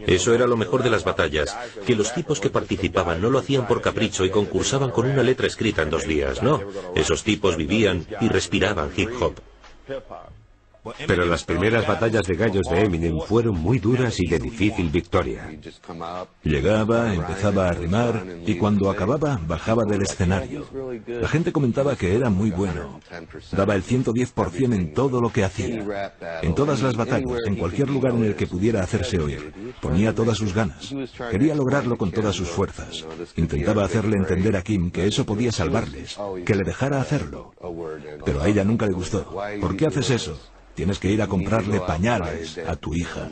Eso era lo mejor de las batallas, que los tipos que participaban no lo hacían por capricho y concursaban con una letra escrita en 2 días, no. Esos tipos vivían y respiraban hip hop. Pero las primeras batallas de gallos de Eminem fueron muy duras y de difícil victoria. Llegaba, empezaba a rimar y cuando acababa bajaba del escenario. La gente comentaba que era muy bueno. Daba el 110% en todo lo que hacía. En todas las batallas, en cualquier lugar en el que pudiera hacerse oír. Ponía todas sus ganas. Quería lograrlo con todas sus fuerzas. Intentaba hacerle entender a Kim que eso podía salvarles, que le dejara hacerlo. Pero a ella nunca le gustó. ¿Por qué haces eso? Tienes que ir a comprarle pañales a tu hija.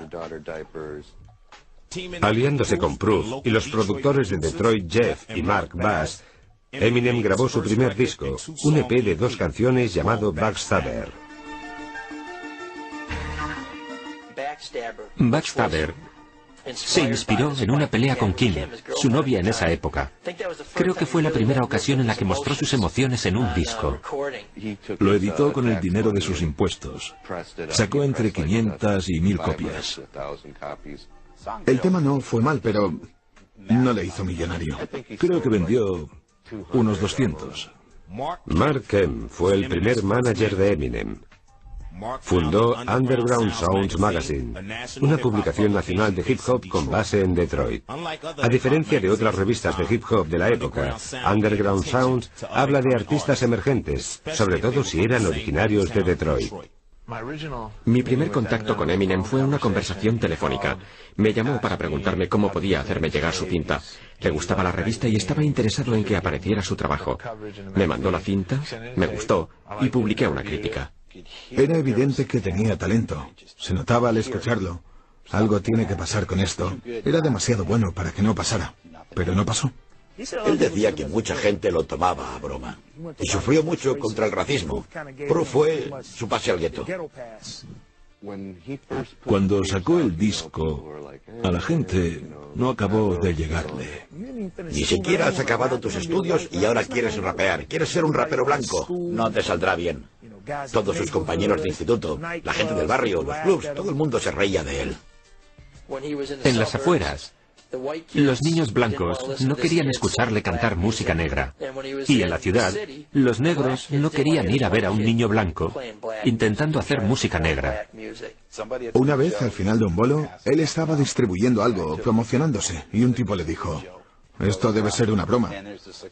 Aliándose con Proof y los productores de Detroit, Jeff y Mark Bass, Eminem grabó su primer disco, un EP de 2 canciones llamado Backstabber. Backstabber se inspiró en una pelea con Kim, su novia en esa época. Creo que fue la primera ocasión en la que mostró sus emociones en un disco. Lo editó con el dinero de sus impuestos. Sacó entre 500 y 1000 copias. El tema no fue mal, pero no le hizo millonario. Creo que vendió unos 200. Mark Kemp fue el primer manager de Eminem. Fundó Underground Sounds Magazine, una publicación nacional de hip hop con base en Detroit. A diferencia de otras revistas de hip hop de la época, Underground Sounds habla de artistas emergentes, sobre todo si eran originarios de Detroit. Mi primer contacto con Eminem fue una conversación telefónica. Me llamó para preguntarme cómo podía hacerme llegar su cinta. Le gustaba la revista y estaba interesado en que apareciera su trabajo. Me mandó la cinta, me gustó y publiqué una crítica. Era evidente que tenía talento. Se notaba al escucharlo. Algo tiene que pasar con esto. Era demasiado bueno para que no pasara. Pero no pasó. Él decía que mucha gente lo tomaba a broma. Y sufrió mucho contra el racismo. Proof fue su pase al gueto. Cuando sacó el disco, a la gente no acabó de llegarle. Ni siquiera has acabado tus estudios y ahora quieres rapear. Quieres ser un rapero blanco. No te saldrá bien. Todos sus compañeros de instituto, la gente del barrio, los clubs, todo el mundo se reía de él. En las afueras, los niños blancos no querían escucharle cantar música negra. Y en la ciudad, los negros no querían ir a ver a un niño blanco intentando hacer música negra. Una vez, al final de un bolo, él estaba distribuyendo algo, promocionándose, y un tipo le dijo: esto debe ser una broma.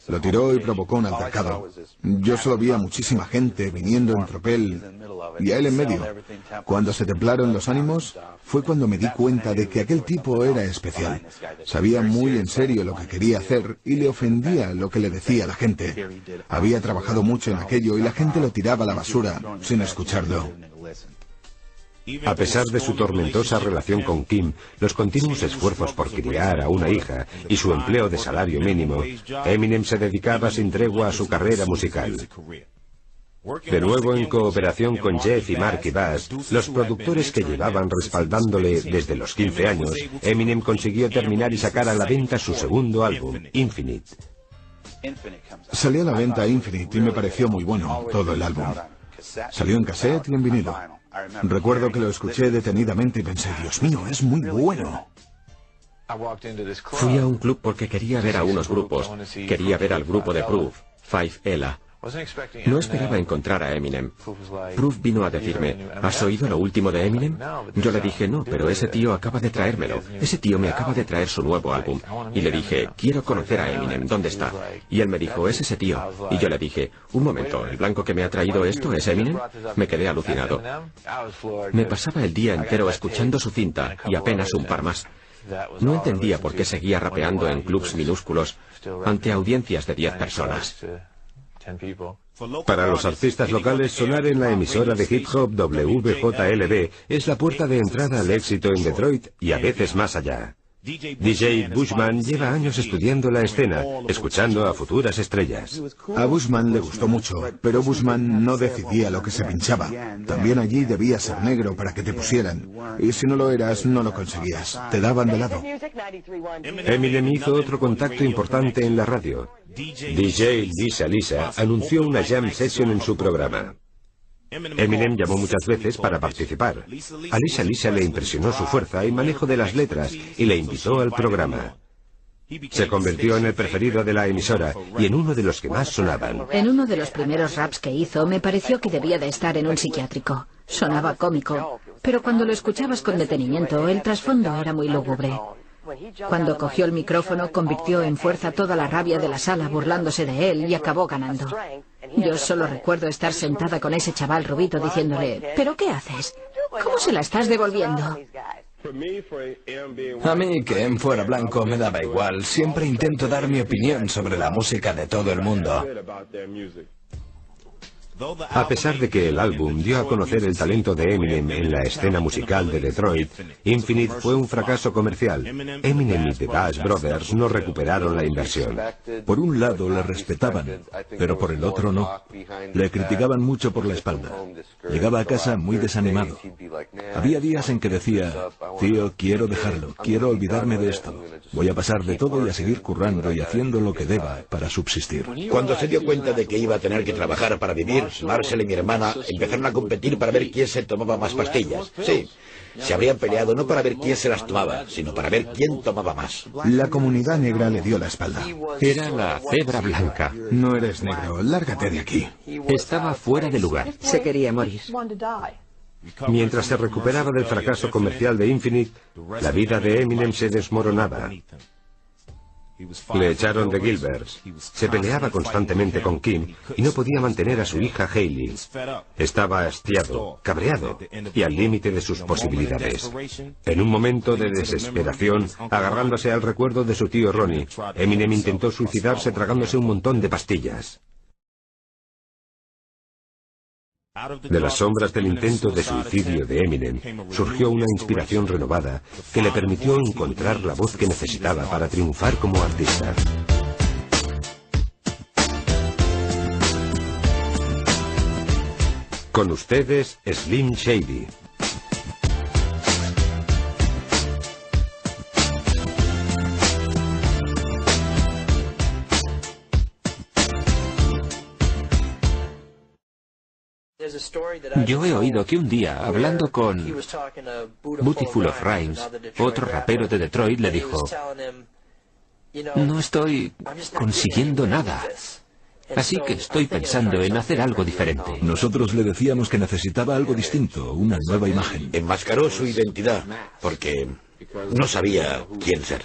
Lo tiró y provocó un altercado. Yo solo vi a muchísima gente viniendo en tropel y a él en medio. Cuando se templaron los ánimos, fue cuando me di cuenta de que aquel tipo era especial. Sabía muy en serio lo que quería hacer y le ofendía lo que le decía la gente. Había trabajado mucho en aquello y la gente lo tiraba a la basura sin escucharlo. A pesar de su tormentosa relación con Kim, los continuos esfuerzos por criar a una hija y su empleo de salario mínimo, Eminem se dedicaba sin tregua a su carrera musical. De nuevo en cooperación con Jeff y Mark y Bass, los productores que llevaban respaldándole desde los 15 años, Eminem consiguió terminar y sacar a la venta su segundo álbum, Infinite. Salió a la venta Infinite y me pareció muy bueno todo el álbum. Salió en cassette y en vinilo. Recuerdo que lo escuché detenidamente y pensé: Dios mío, es muy bueno. Fui a un club porque quería ver a unos grupos. Quería ver al grupo de Proof, Five Ella. No esperaba encontrar a Eminem. Proof vino a decirme: ¿has oído lo último de Eminem? Yo le dije: no, pero ese tío acaba de traérmelo. Ese tío me acaba de traer su nuevo álbum. Y le dije: quiero conocer a Eminem, ¿dónde está? Y él me dijo: es ese tío. Y yo le dije: un momento, ¿el blanco que me ha traído esto es Eminem? Me quedé alucinado. Me pasaba el día entero escuchando su cinta y apenas un par más. No entendía por qué seguía rapeando en clubs minúsculos ante audiencias de 10 personas. Para los artistas locales, sonar en la emisora de hip hop WJLB es la puerta de entrada al éxito en Detroit y a veces más allá. DJ Bushman lleva años estudiando la escena, escuchando a futuras estrellas. A Bushman le gustó mucho, pero Bushman no decidía lo que se pinchaba. También allí debías ser negro para que te pusieran. Y si no lo eras, no lo conseguías. Te daban de lado. Eminem hizo otro contacto importante en la radio. DJ Lisa Lisa anunció una jam session en su programa. Eminem llamó muchas veces para participar. A Lisa Lisa le impresionó su fuerza y manejo de las letras y le invitó al programa. Se convirtió en el preferido de la emisora y en uno de los que más sonaban. En uno de los primeros raps que hizo me pareció que debía de estar en un psiquiátrico. Sonaba cómico, pero cuando lo escuchabas con detenimiento, el trasfondo era muy lúgubre. Cuando cogió el micrófono, convirtió en fuerza toda la rabia de la sala burlándose de él y acabó ganando. Yo solo recuerdo estar sentada con ese chaval rubito diciéndole, ¿pero qué haces? ¿Cómo se la estás devolviendo? A mí que Em fuera blanco me daba igual. Siempre intento dar mi opinión sobre la música de todo el mundo. A pesar de que el álbum dio a conocer el talento de Eminem en la escena musical de Detroit, Infinite fue un fracaso comercial. Eminem y The Bass Brothers no recuperaron la inversión. Por un lado le respetaban, pero por el otro no. Le criticaban mucho por la espalda. Llegaba a casa muy desanimado. Había días en que decía, tío, quiero dejarlo, quiero olvidarme de esto. Voy a pasar de todo y a seguir currando y haciendo lo que deba para subsistir. Cuando se dio cuenta de que iba a tener que trabajar para vivir, Marshall y mi hermana empezaron a competir para ver quién se tomaba más pastillas. Sí, se habrían peleado no para ver quién se las tomaba, sino para ver quién tomaba más. La comunidad negra le dio la espalda. Era la cebra blanca. No eres negro, lárgate de aquí. Estaba fuera de lugar. Se quería morir. Mientras se recuperaba del fracaso comercial de Infinite, la vida de Eminem se desmoronaba. Le echaron de Gilbert, se peleaba constantemente con Kim y no podía mantener a su hija Hailey. Estaba hastiado, cabreado y al límite de sus posibilidades. En un momento de desesperación, agarrándose al recuerdo de su tío Ronnie, Eminem intentó suicidarse tragándose un montón de pastillas. De las sombras del intento de suicidio de Eminem surgió una inspiración renovada que le permitió encontrar la voz que necesitaba para triunfar como artista. Con ustedes, Slim Shady. Yo he oído que un día, hablando con Beautiful of Rhymes, otro rapero de Detroit le dijo, no estoy consiguiendo nada, así que estoy pensando en hacer algo diferente. Nosotros le decíamos que necesitaba algo distinto, una nueva imagen. Enmascaró su identidad, porque no sabía quién ser.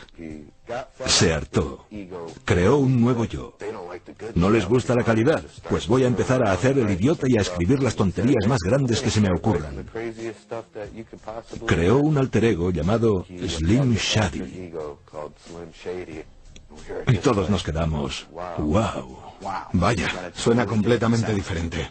Se hartó. Creó un nuevo yo. ¿No les gusta la calidad? Pues voy a empezar a hacer el idiota y a escribir las tonterías más grandes que se me ocurran. Creó un alter ego llamado Slim Shady. Y todos nos quedamos, wow. Vaya, suena completamente diferente.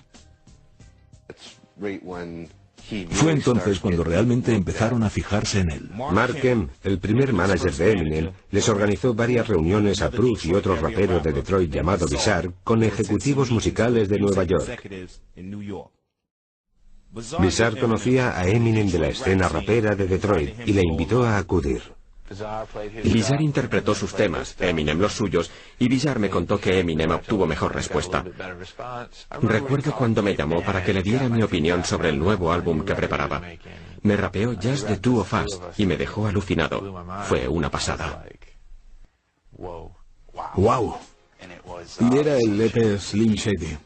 Fue entonces cuando realmente empezaron a fijarse en él. Mark Kemp, el primer manager de Eminem, les organizó varias reuniones a Proof y otros raperos de Detroit llamado Bizarre con ejecutivos musicales de Nueva York. Bizarre conocía a Eminem de la escena rapera de Detroit y le invitó a acudir. Bizarre interpretó sus temas, Eminem los suyos, y Bizarre me contó que Eminem obtuvo mejor respuesta. Recuerdo cuando me llamó para que le diera mi opinión sobre el nuevo álbum que preparaba. Me rapeó Just the Two of Us y me dejó alucinado. Fue una pasada. ¡Wow! Y era el EP Slim Shady.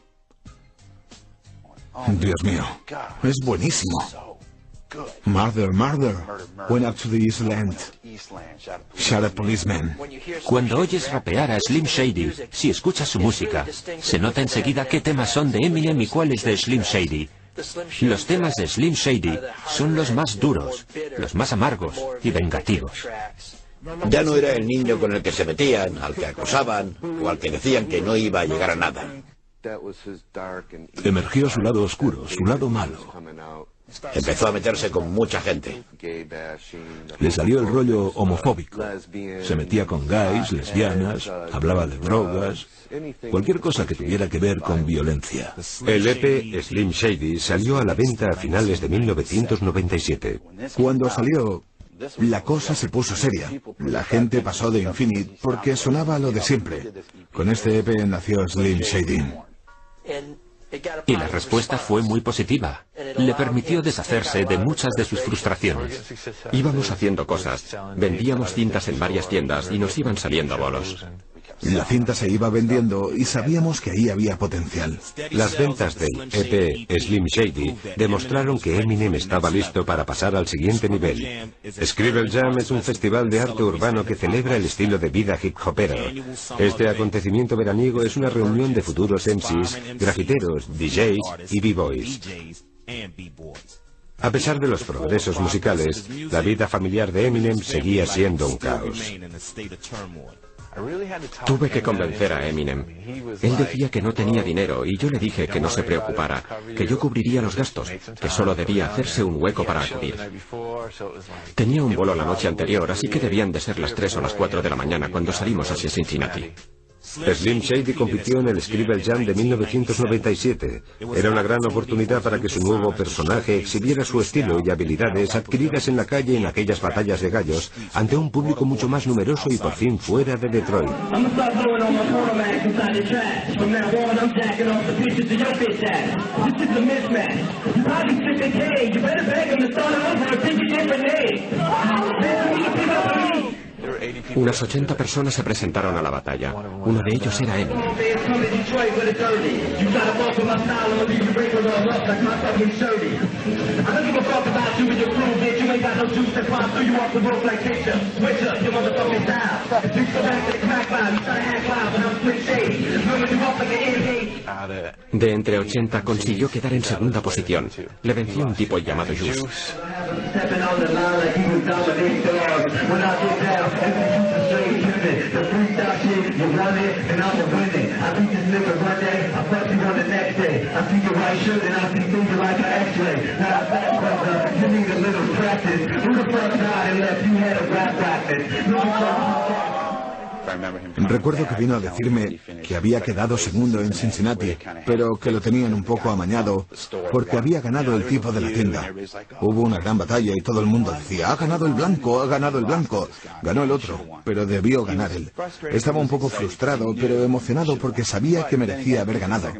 Dios mío, es buenísimo. Murder, murder, went up to the East Land. Shut up, policeman. Cuando oyes rapear a Slim Shady, si escuchas su música, se nota enseguida qué temas son de Eminem y cuáles de Slim Shady. Los temas de Slim Shady son los más duros, los más amargos y vengativos. Ya no era el niño con el que se metían, al que acosaban o al que decían que no iba a llegar a nada. Emergió su lado oscuro, su lado malo. Empezó a meterse con mucha gente. Le salió el rollo homofóbico. Se metía con gays, lesbianas, hablaba de drogas, cualquier cosa que tuviera que ver con violencia. El EP Slim Shady salió a la venta a finales de 1997. Cuando salió, la cosa se puso seria. La gente pasó de Infinite porque sonaba lo de siempre. Con este EP nació Slim Shady. Y la respuesta fue muy positiva. Le permitió deshacerse de muchas de sus frustraciones. Íbamos haciendo cosas. Vendíamos cintas en varias tiendas y nos iban saliendo bolos. La cinta se iba vendiendo y sabíamos que ahí había potencial. Las ventas del EP Slim Shady demostraron que Eminem estaba listo para pasar al siguiente nivel. Scribble Jam es un festival de arte urbano que celebra el estilo de vida hip hopero. Este acontecimiento veraniego es una reunión de futuros MCs, grafiteros, DJs y b-boys. A pesar de los progresos musicales, la vida familiar de Eminem seguía siendo un caos. Tuve que convencer a Eminem. Él decía que no tenía dinero y yo le dije que no se preocupara, que yo cubriría los gastos, que solo debía hacerse un hueco para acudir. Tenía un vuelo la noche anterior, así que debían de ser las 3 o las 4 de la mañana cuando salimos hacia Cincinnati. Slim Shady compitió en el Scribble Jam de 1997. Era una gran oportunidad para que su nuevo personaje exhibiera su estilo y habilidades adquiridas en la calle en aquellas batallas de gallos ante un público mucho más numeroso y por fin fuera de Detroit. Unas 80 personas se presentaron a la batalla. Uno de ellos era Eminem. De entre 80 consiguió quedar en segunda posición. Le venció un tipo llamado Juice. Recuerdo que vino a decirme que había quedado segundo en Cincinnati, pero que lo tenían un poco amañado porque había ganado el tipo de la tienda. Hubo una gran batalla y todo el mundo decía, ha ganado el blanco, ha ganado el blanco. Ganó el otro, pero debió ganar él. Estaba un poco frustrado, pero emocionado porque sabía que merecía haber ganado.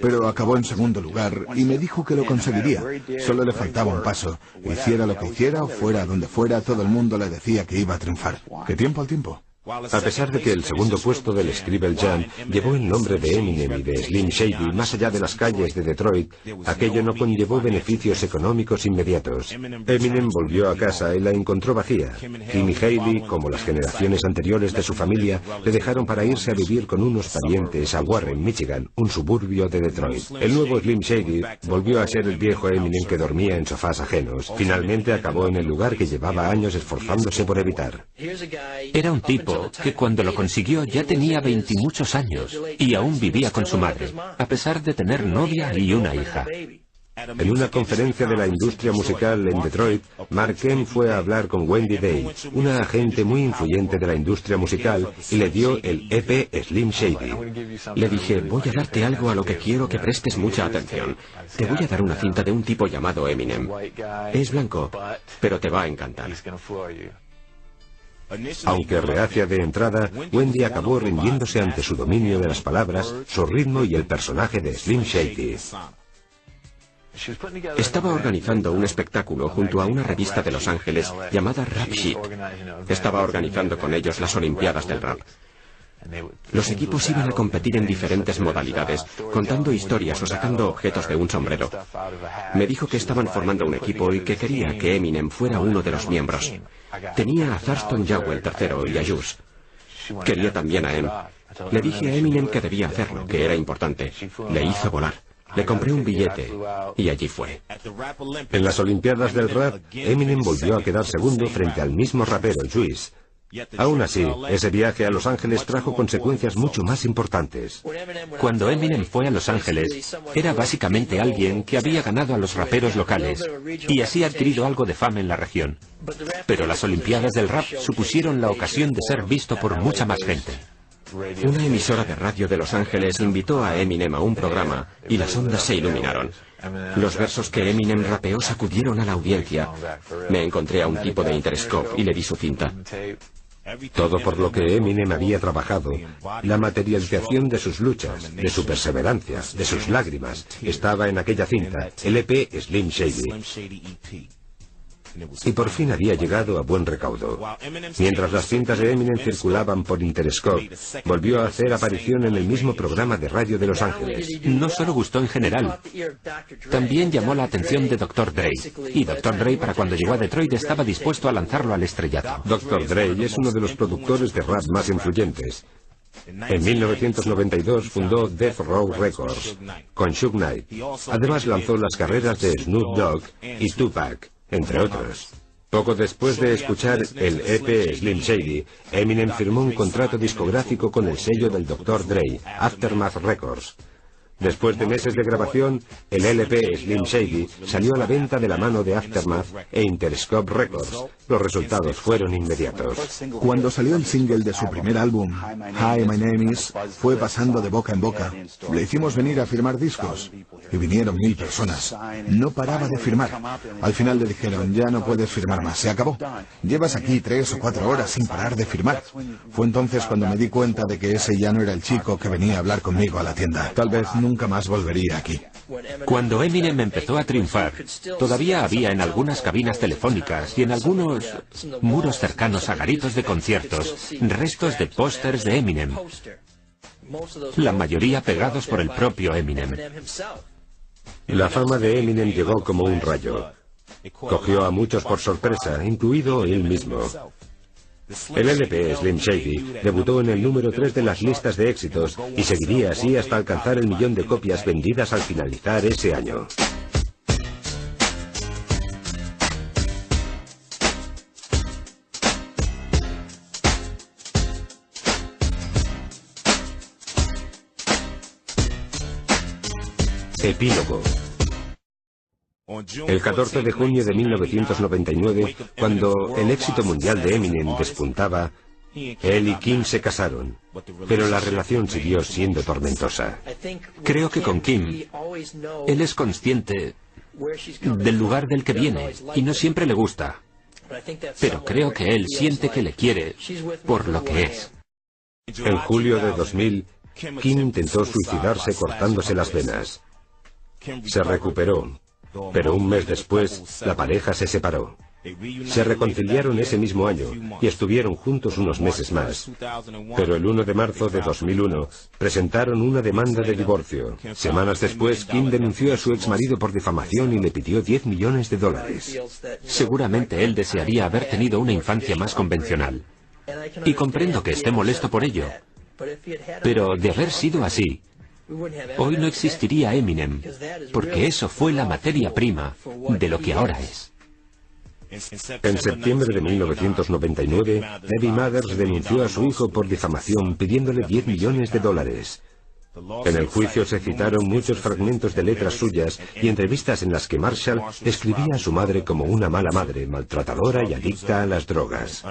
Pero acabó en segundo lugar y me dijo que lo conseguiría. Solo le faltaba un paso. Hiciera lo que hiciera o fuera donde fuera, todo el mundo le decía que iba a triunfar. ¿Qué tiempo al tiempo? A pesar de que el segundo puesto del Scribble Jam llevó el nombre de Eminem y de Slim Shady más allá de las calles de Detroit, aquello no conllevó beneficios económicos inmediatos. Eminem volvió a casa y la encontró vacía. Kim y Hailey, como las generaciones anteriores de su familia, le dejaron para irse a vivir con unos parientes a Warren, Michigan, un suburbio de Detroit. El nuevo Slim Shady volvió a ser el viejo Eminem que dormía en sofás ajenos. Finalmente acabó en el lugar que llevaba años esforzándose por evitar. Era un tipo que cuando lo consiguió ya tenía 20 y muchos años y aún vivía con su madre, a pesar de tener novia y una hija. En una conferencia de la industria musical en Detroit, Mark Kemp fue a hablar con Wendy Day, una agente muy influyente de la industria musical, y le dio el EP Slim Shady. Le dije, voy a darte algo a lo que quiero que prestes mucha atención. Te voy a dar una cinta de un tipo llamado Eminem. Es blanco, pero te va a encantar. Aunque reacia de entrada, Wendy acabó rindiéndose ante su dominio de las palabras, su ritmo y el personaje de Slim Shady. Estaba organizando un espectáculo junto a una revista de Los Ángeles llamada Rap Sheet. Estaba organizando con ellos las Olimpiadas del Rap. Los equipos iban a competir en diferentes modalidades, contando historias o sacando objetos de un sombrero. Me dijo que estaban formando un equipo y que quería que Eminem fuera uno de los miembros. Tenía a Thurston Yowell III y a Juice. Quería también a Em. Le dije a Eminem que debía hacerlo, que era importante. Le hizo volar. Le compré un billete y allí fue. En las Olimpiadas del Rap, Eminem volvió a quedar segundo frente al mismo rapero, Juice. Aún así, ese viaje a Los Ángeles trajo consecuencias mucho más importantes. Cuando Eminem fue a Los Ángeles, era básicamente alguien que había ganado a los raperos locales y así adquirido algo de fama en la región. Pero las Olimpiadas del Rap supusieron la ocasión de ser visto por mucha más gente. Una emisora de radio de Los Ángeles invitó a Eminem a un programa y las ondas se iluminaron. Los versos que Eminem rapeó sacudieron a la audiencia. Me encontré a un tipo de Interscope y le di su cinta. Todo por lo que Eminem había trabajado, la materialización de sus luchas, de su perseverancia, de sus lágrimas, estaba en aquella cinta, el EP Slim Shady. Y por fin había llegado a buen recaudo. Mientras las cintas de Eminem circulaban por Interscope, volvió a hacer aparición en el mismo programa de radio de Los Ángeles. No solo gustó en general, también llamó la atención de Dr. Dre. Y Dr. Dre, para cuando llegó a Detroit, estaba dispuesto a lanzarlo al estrellato. Dr. Dre es uno de los productores de rap más influyentes. En 1992 fundó Death Row Records con Suge Knight. Además lanzó las carreras de Snoop Dogg y Tupac, entre otros. Poco después de escuchar el EP Slim Shady, Eminem firmó un contrato discográfico con el sello del Dr. Dre, Aftermath Records. Después de meses de grabación, el LP Slim Shady salió a la venta de la mano de Aftermath e Interscope Records. Los resultados fueron inmediatos. Cuando salió el single de su primer álbum, Hi, My Name Is, fue pasando de boca en boca. Le hicimos venir a firmar discos y vinieron 1000 personas. No paraba de firmar. Al final le dijeron, ya no puedes firmar más, se acabó. Llevas aquí 3 o 4 horas sin parar de firmar. Fue entonces cuando me di cuenta de que ese ya no era el chico que venía a hablar conmigo a la tienda. Tal vez nunca más volvería aquí. Cuando Eminem empezó a triunfar, todavía había en algunas cabinas telefónicas y en algunos muros cercanos a garitos de conciertos restos de pósters de Eminem, la mayoría pegados por el propio Eminem. La fama de Eminem llegó como un rayo. Cogió a muchos por sorpresa, incluido él mismo. El LP Slim Shady debutó en el número 3 de las listas de éxitos y seguiría así hasta alcanzar el 1.000.000 de copias vendidas al finalizar ese año. Epílogo. El 14 de junio de 1999, cuando el éxito mundial de Eminem despuntaba, él y Kim se casaron, pero la relación siguió siendo tormentosa. Creo que con Kim, él es consciente del lugar del que viene y no siempre le gusta, pero creo que él siente que le quiere por lo que es. En julio de 2000, Kim intentó suicidarse cortándose las venas. Se recuperó, pero un mes después, la pareja se separó. Se reconciliaron ese mismo año y estuvieron juntos unos meses más. Pero el 1 de marzo de 2001 presentaron una demanda de divorcio. Semanas después, Kim denunció a su exmarido por difamación y le pidió $10 millones. Seguramente él desearía haber tenido una infancia más convencional. Y comprendo que esté molesto por ello. Pero de haber sido así, hoy no existiría Eminem, porque eso fue la materia prima de lo que ahora es. En septiembre de 1999, Debbie Mathers denunció a su hijo por difamación pidiéndole $10 millones. En el juicio se citaron muchos fragmentos de letras suyas y entrevistas en las que Marshall describía a su madre como una mala madre, maltratadora y adicta a las drogas.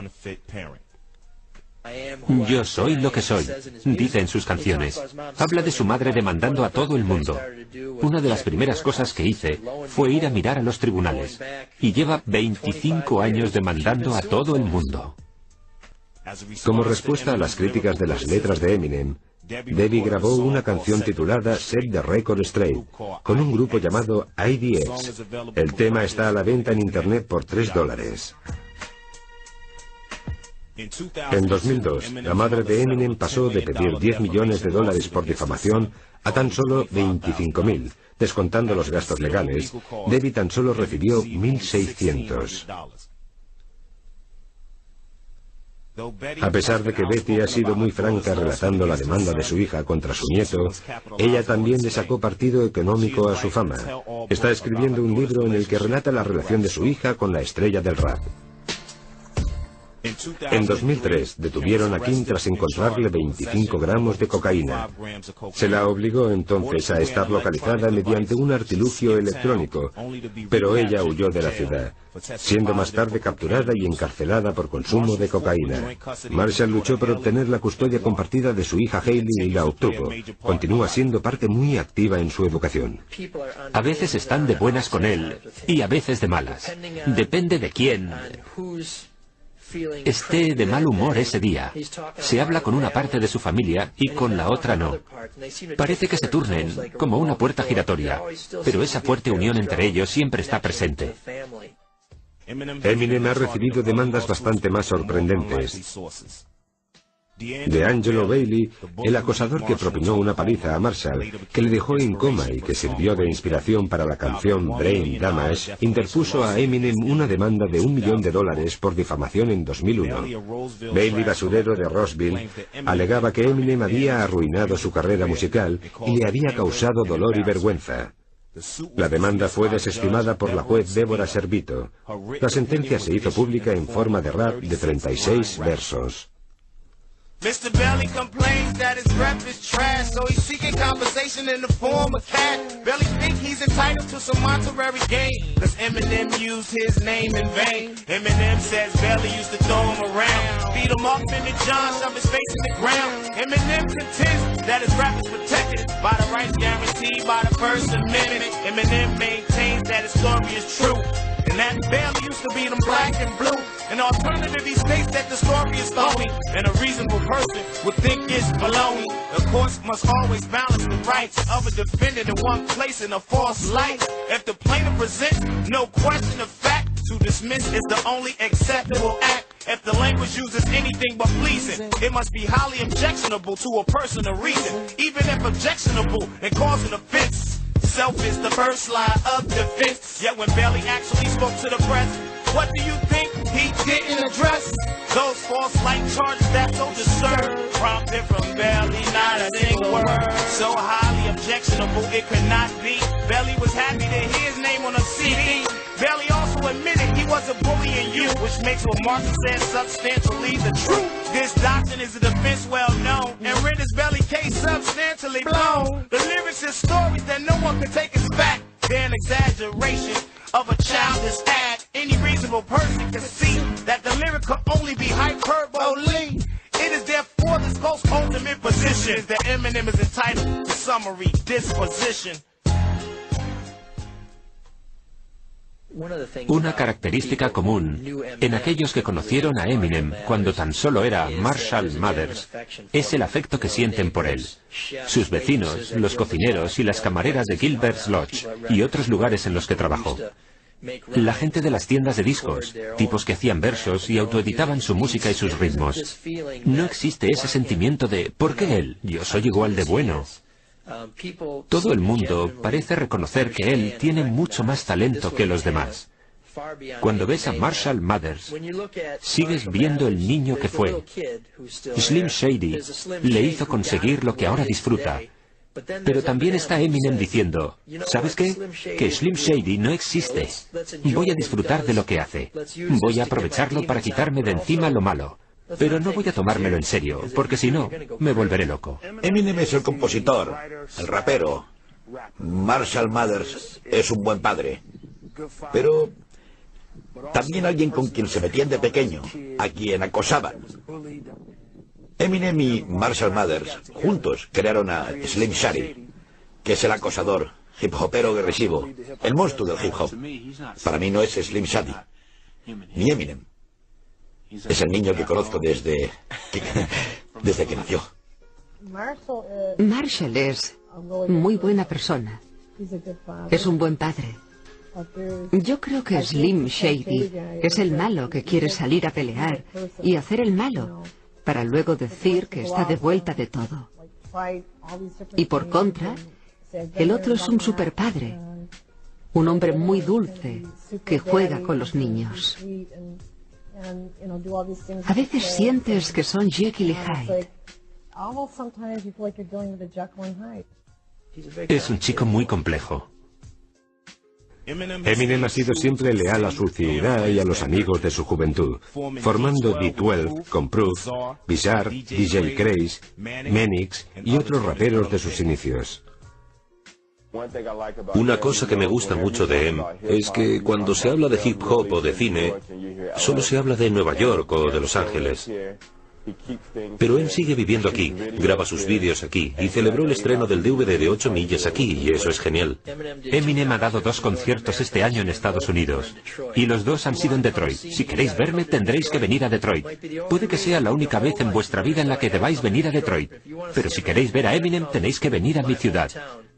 Yo soy lo que soy, dice en sus canciones. Habla de su madre demandando a todo el mundo. Una de las primeras cosas que hice fue ir a mirar a los tribunales. Y lleva 25 años demandando a todo el mundo. Como respuesta a las críticas de las letras de Eminem, Debbie grabó una canción titulada Set the Record Straight, con un grupo llamado IDX. El tema está a la venta en internet por $3. En 2002, la madre de Eminem pasó de pedir $10 millones por difamación a tan solo 25.000, descontando los gastos legales. Debbie tan solo recibió 1.600. A pesar de que Betty ha sido muy franca relatando la demanda de su hija contra su nieto, ella también le sacó partido económico a su fama. Está escribiendo un libro en el que relata la relación de su hija con la estrella del rap. En 2003 detuvieron a Kim tras encontrarle 25 gramos de cocaína. Se la obligó entonces a estar localizada mediante un artilugio electrónico, pero ella huyó de la ciudad, siendo más tarde capturada y encarcelada por consumo de cocaína. Marshall luchó por obtener la custodia compartida de su hija Hailey y la obtuvo. Continúa siendo parte muy activa en su educación. A veces están de buenas con él y a veces de malas. Depende de quién esté de mal humor ese día. Se habla con una parte de su familia y con la otra no. Parece que se turnen, como una puerta giratoria, pero esa fuerte unión entre ellos siempre está presente. Eminem ha recibido demandas bastante más sorprendentes. D'Angelo Bailey, el acosador que propinó una paliza a Marshall, que le dejó en coma y que sirvió de inspiración para la canción Brain Damage, interpuso a Eminem una demanda de $1 millón por difamación en 2001. Bailey, basurero de Rossville, alegaba que Eminem había arruinado su carrera musical y le había causado dolor y vergüenza. La demanda fue desestimada por la juez Deborah Servito. La sentencia se hizo pública en forma de rap de 36 versos. Mr. Belly complains that his rep is trash, so he's seeking compensation in the form of cash. Belly think he's entitled to some monetary gain, cause Eminem used his name in vain. Eminem says Belly used to throw him around, beat him up in the John, shove his face in the ground. Eminem contends that his rap is protected by the rights guaranteed by the First Amendment. Eminem maintains that his story is true, and that Belly used to beat him black and blue. An alternative, he states that the story is phony, and a reasonable person would think it's baloney. The courts must always balance the rights of a defendant in one place in a false light. If the plaintiff presents no question of fact, to dismiss is the only acceptable act. If the language uses anything but pleasing, it must be highly objectionable to a person of reason. Even if objectionable and cause an offense, self is the first line of defense. Yet when Bailey actually spoke to the press, what do you think he didn't address? Those false light charges that so disturb, prompted from Bailey, not a single word. So highly objectionable it could not be. Bailey was happy to hear his name on a CD. Bailey also admitted he was a bully in youth, which makes what Martin said substantially the truth. This doctrine is a defense well known, and renders Bailey case substantially blown. The lyrics are stories that no one can take as fact. They're an exaggeration of a childish act. Any reasonable person can see that the lyric could only be hyperbole. It is therefore this Coast's ultimate position that Eminem is entitled to summary disposition. Una característica común en aquellos que conocieron a Eminem cuando tan solo era Marshall Mathers es el afecto que sienten por él. Sus vecinos, los cocineros y las camareras de Gilbert's Lodge y otros lugares en los que trabajó. La gente de las tiendas de discos, tipos que hacían versos y autoeditaban su música y sus ritmos. No existe ese sentimiento de ¿por qué él? Yo soy igual de bueno. Todo el mundo parece reconocer que él tiene mucho más talento que los demás. Cuando ves a Marshall Mathers, sigues viendo el niño que fue. Slim Shady le hizo conseguir lo que ahora disfruta. Pero también está Eminem diciendo, ¿sabes qué? Que Slim Shady no existe. Voy a disfrutar de lo que hace. Voy a aprovecharlo para quitarme de encima lo malo. Pero no voy a tomármelo en serio, porque si no, me volveré loco. Eminem es el compositor, el rapero. Marshall Mathers es un buen padre. Pero también alguien con quien se metían de pequeño, a quien acosaban. Eminem y Marshall Mathers juntos crearon a Slim Shady, que es el acosador, hip hopero agresivo, el monstruo del hip hop. Para mí no es Slim Shady, ni Eminem. Es el niño que conozco desde que nació. Marshall es muy buena persona. Es un buen padre. Yo creo que Slim Shady es el malo que quiere salir a pelear y hacer el malo, para luego decir que está de vuelta de todo. Y por contra, el otro es un superpadre, un hombre muy dulce que juega con los niños. A veces sientes que son Jekyll y Hyde. Es un chico muy complejo. Eminem ha sido siempre leal a su ciudad y a los amigos de su juventud, formando D12 con Proof, Bizarre, DJ Craze, Menix y otros raperos de sus inicios. Una cosa que me gusta mucho de Em es que cuando se habla de hip hop o de cine, solo se habla de Nueva York o de Los Ángeles. Pero Em sigue viviendo aquí, graba sus vídeos aquí y celebró el estreno del DVD de 8 millas aquí, y eso es genial. Eminem ha dado 2 conciertos este año en Estados Unidos, y los 2 han sido en Detroit. Si queréis verme, tendréis que venir a Detroit. Puede que sea la única vez en vuestra vida en la que debáis venir a Detroit, pero si queréis ver a Eminem, tenéis que venir a mi ciudad.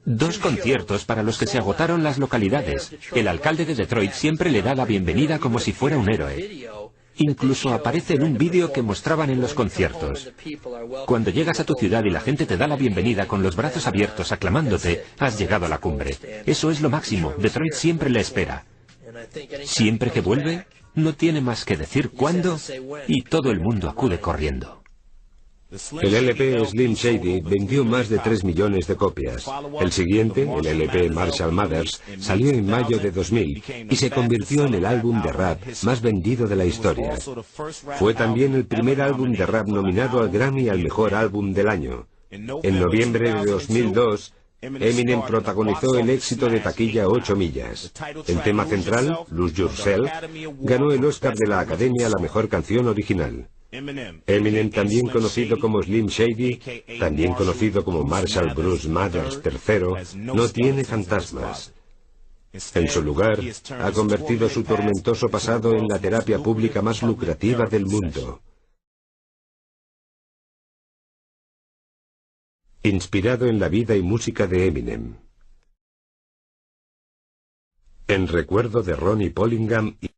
2 conciertos para los que se agotaron las localidades. El alcalde de Detroit siempre le da la bienvenida como si fuera un héroe. Incluso aparece en un vídeo que mostraban en los conciertos. Cuando llegas a tu ciudad y la gente te da la bienvenida con los brazos abiertos aclamándote, has llegado a la cumbre. Eso es lo máximo. Detroit siempre le espera. Siempre que vuelve, no tiene más que decir cuándo y todo el mundo acude corriendo. El LP Slim Shady vendió más de 3 millones de copias. El siguiente, el LP Marshall Mathers, salió en mayo de 2000 y se convirtió en el álbum de rap más vendido de la historia. Fue también el primer álbum de rap nominado al Grammy al mejor álbum del año. En noviembre de 2002, Eminem protagonizó el éxito de taquilla 8 millas. El tema central, Lose Yourself, ganó el Oscar de la Academia a la mejor canción original. Eminem, también conocido como Slim Shady, también conocido como Marshall Bruce Mathers III, no tiene fantasmas. En su lugar, ha convertido su tormentoso pasado en la terapia pública más lucrativa del mundo. Inspirado en la vida y música de Eminem. En recuerdo de Ronnie Pollingham y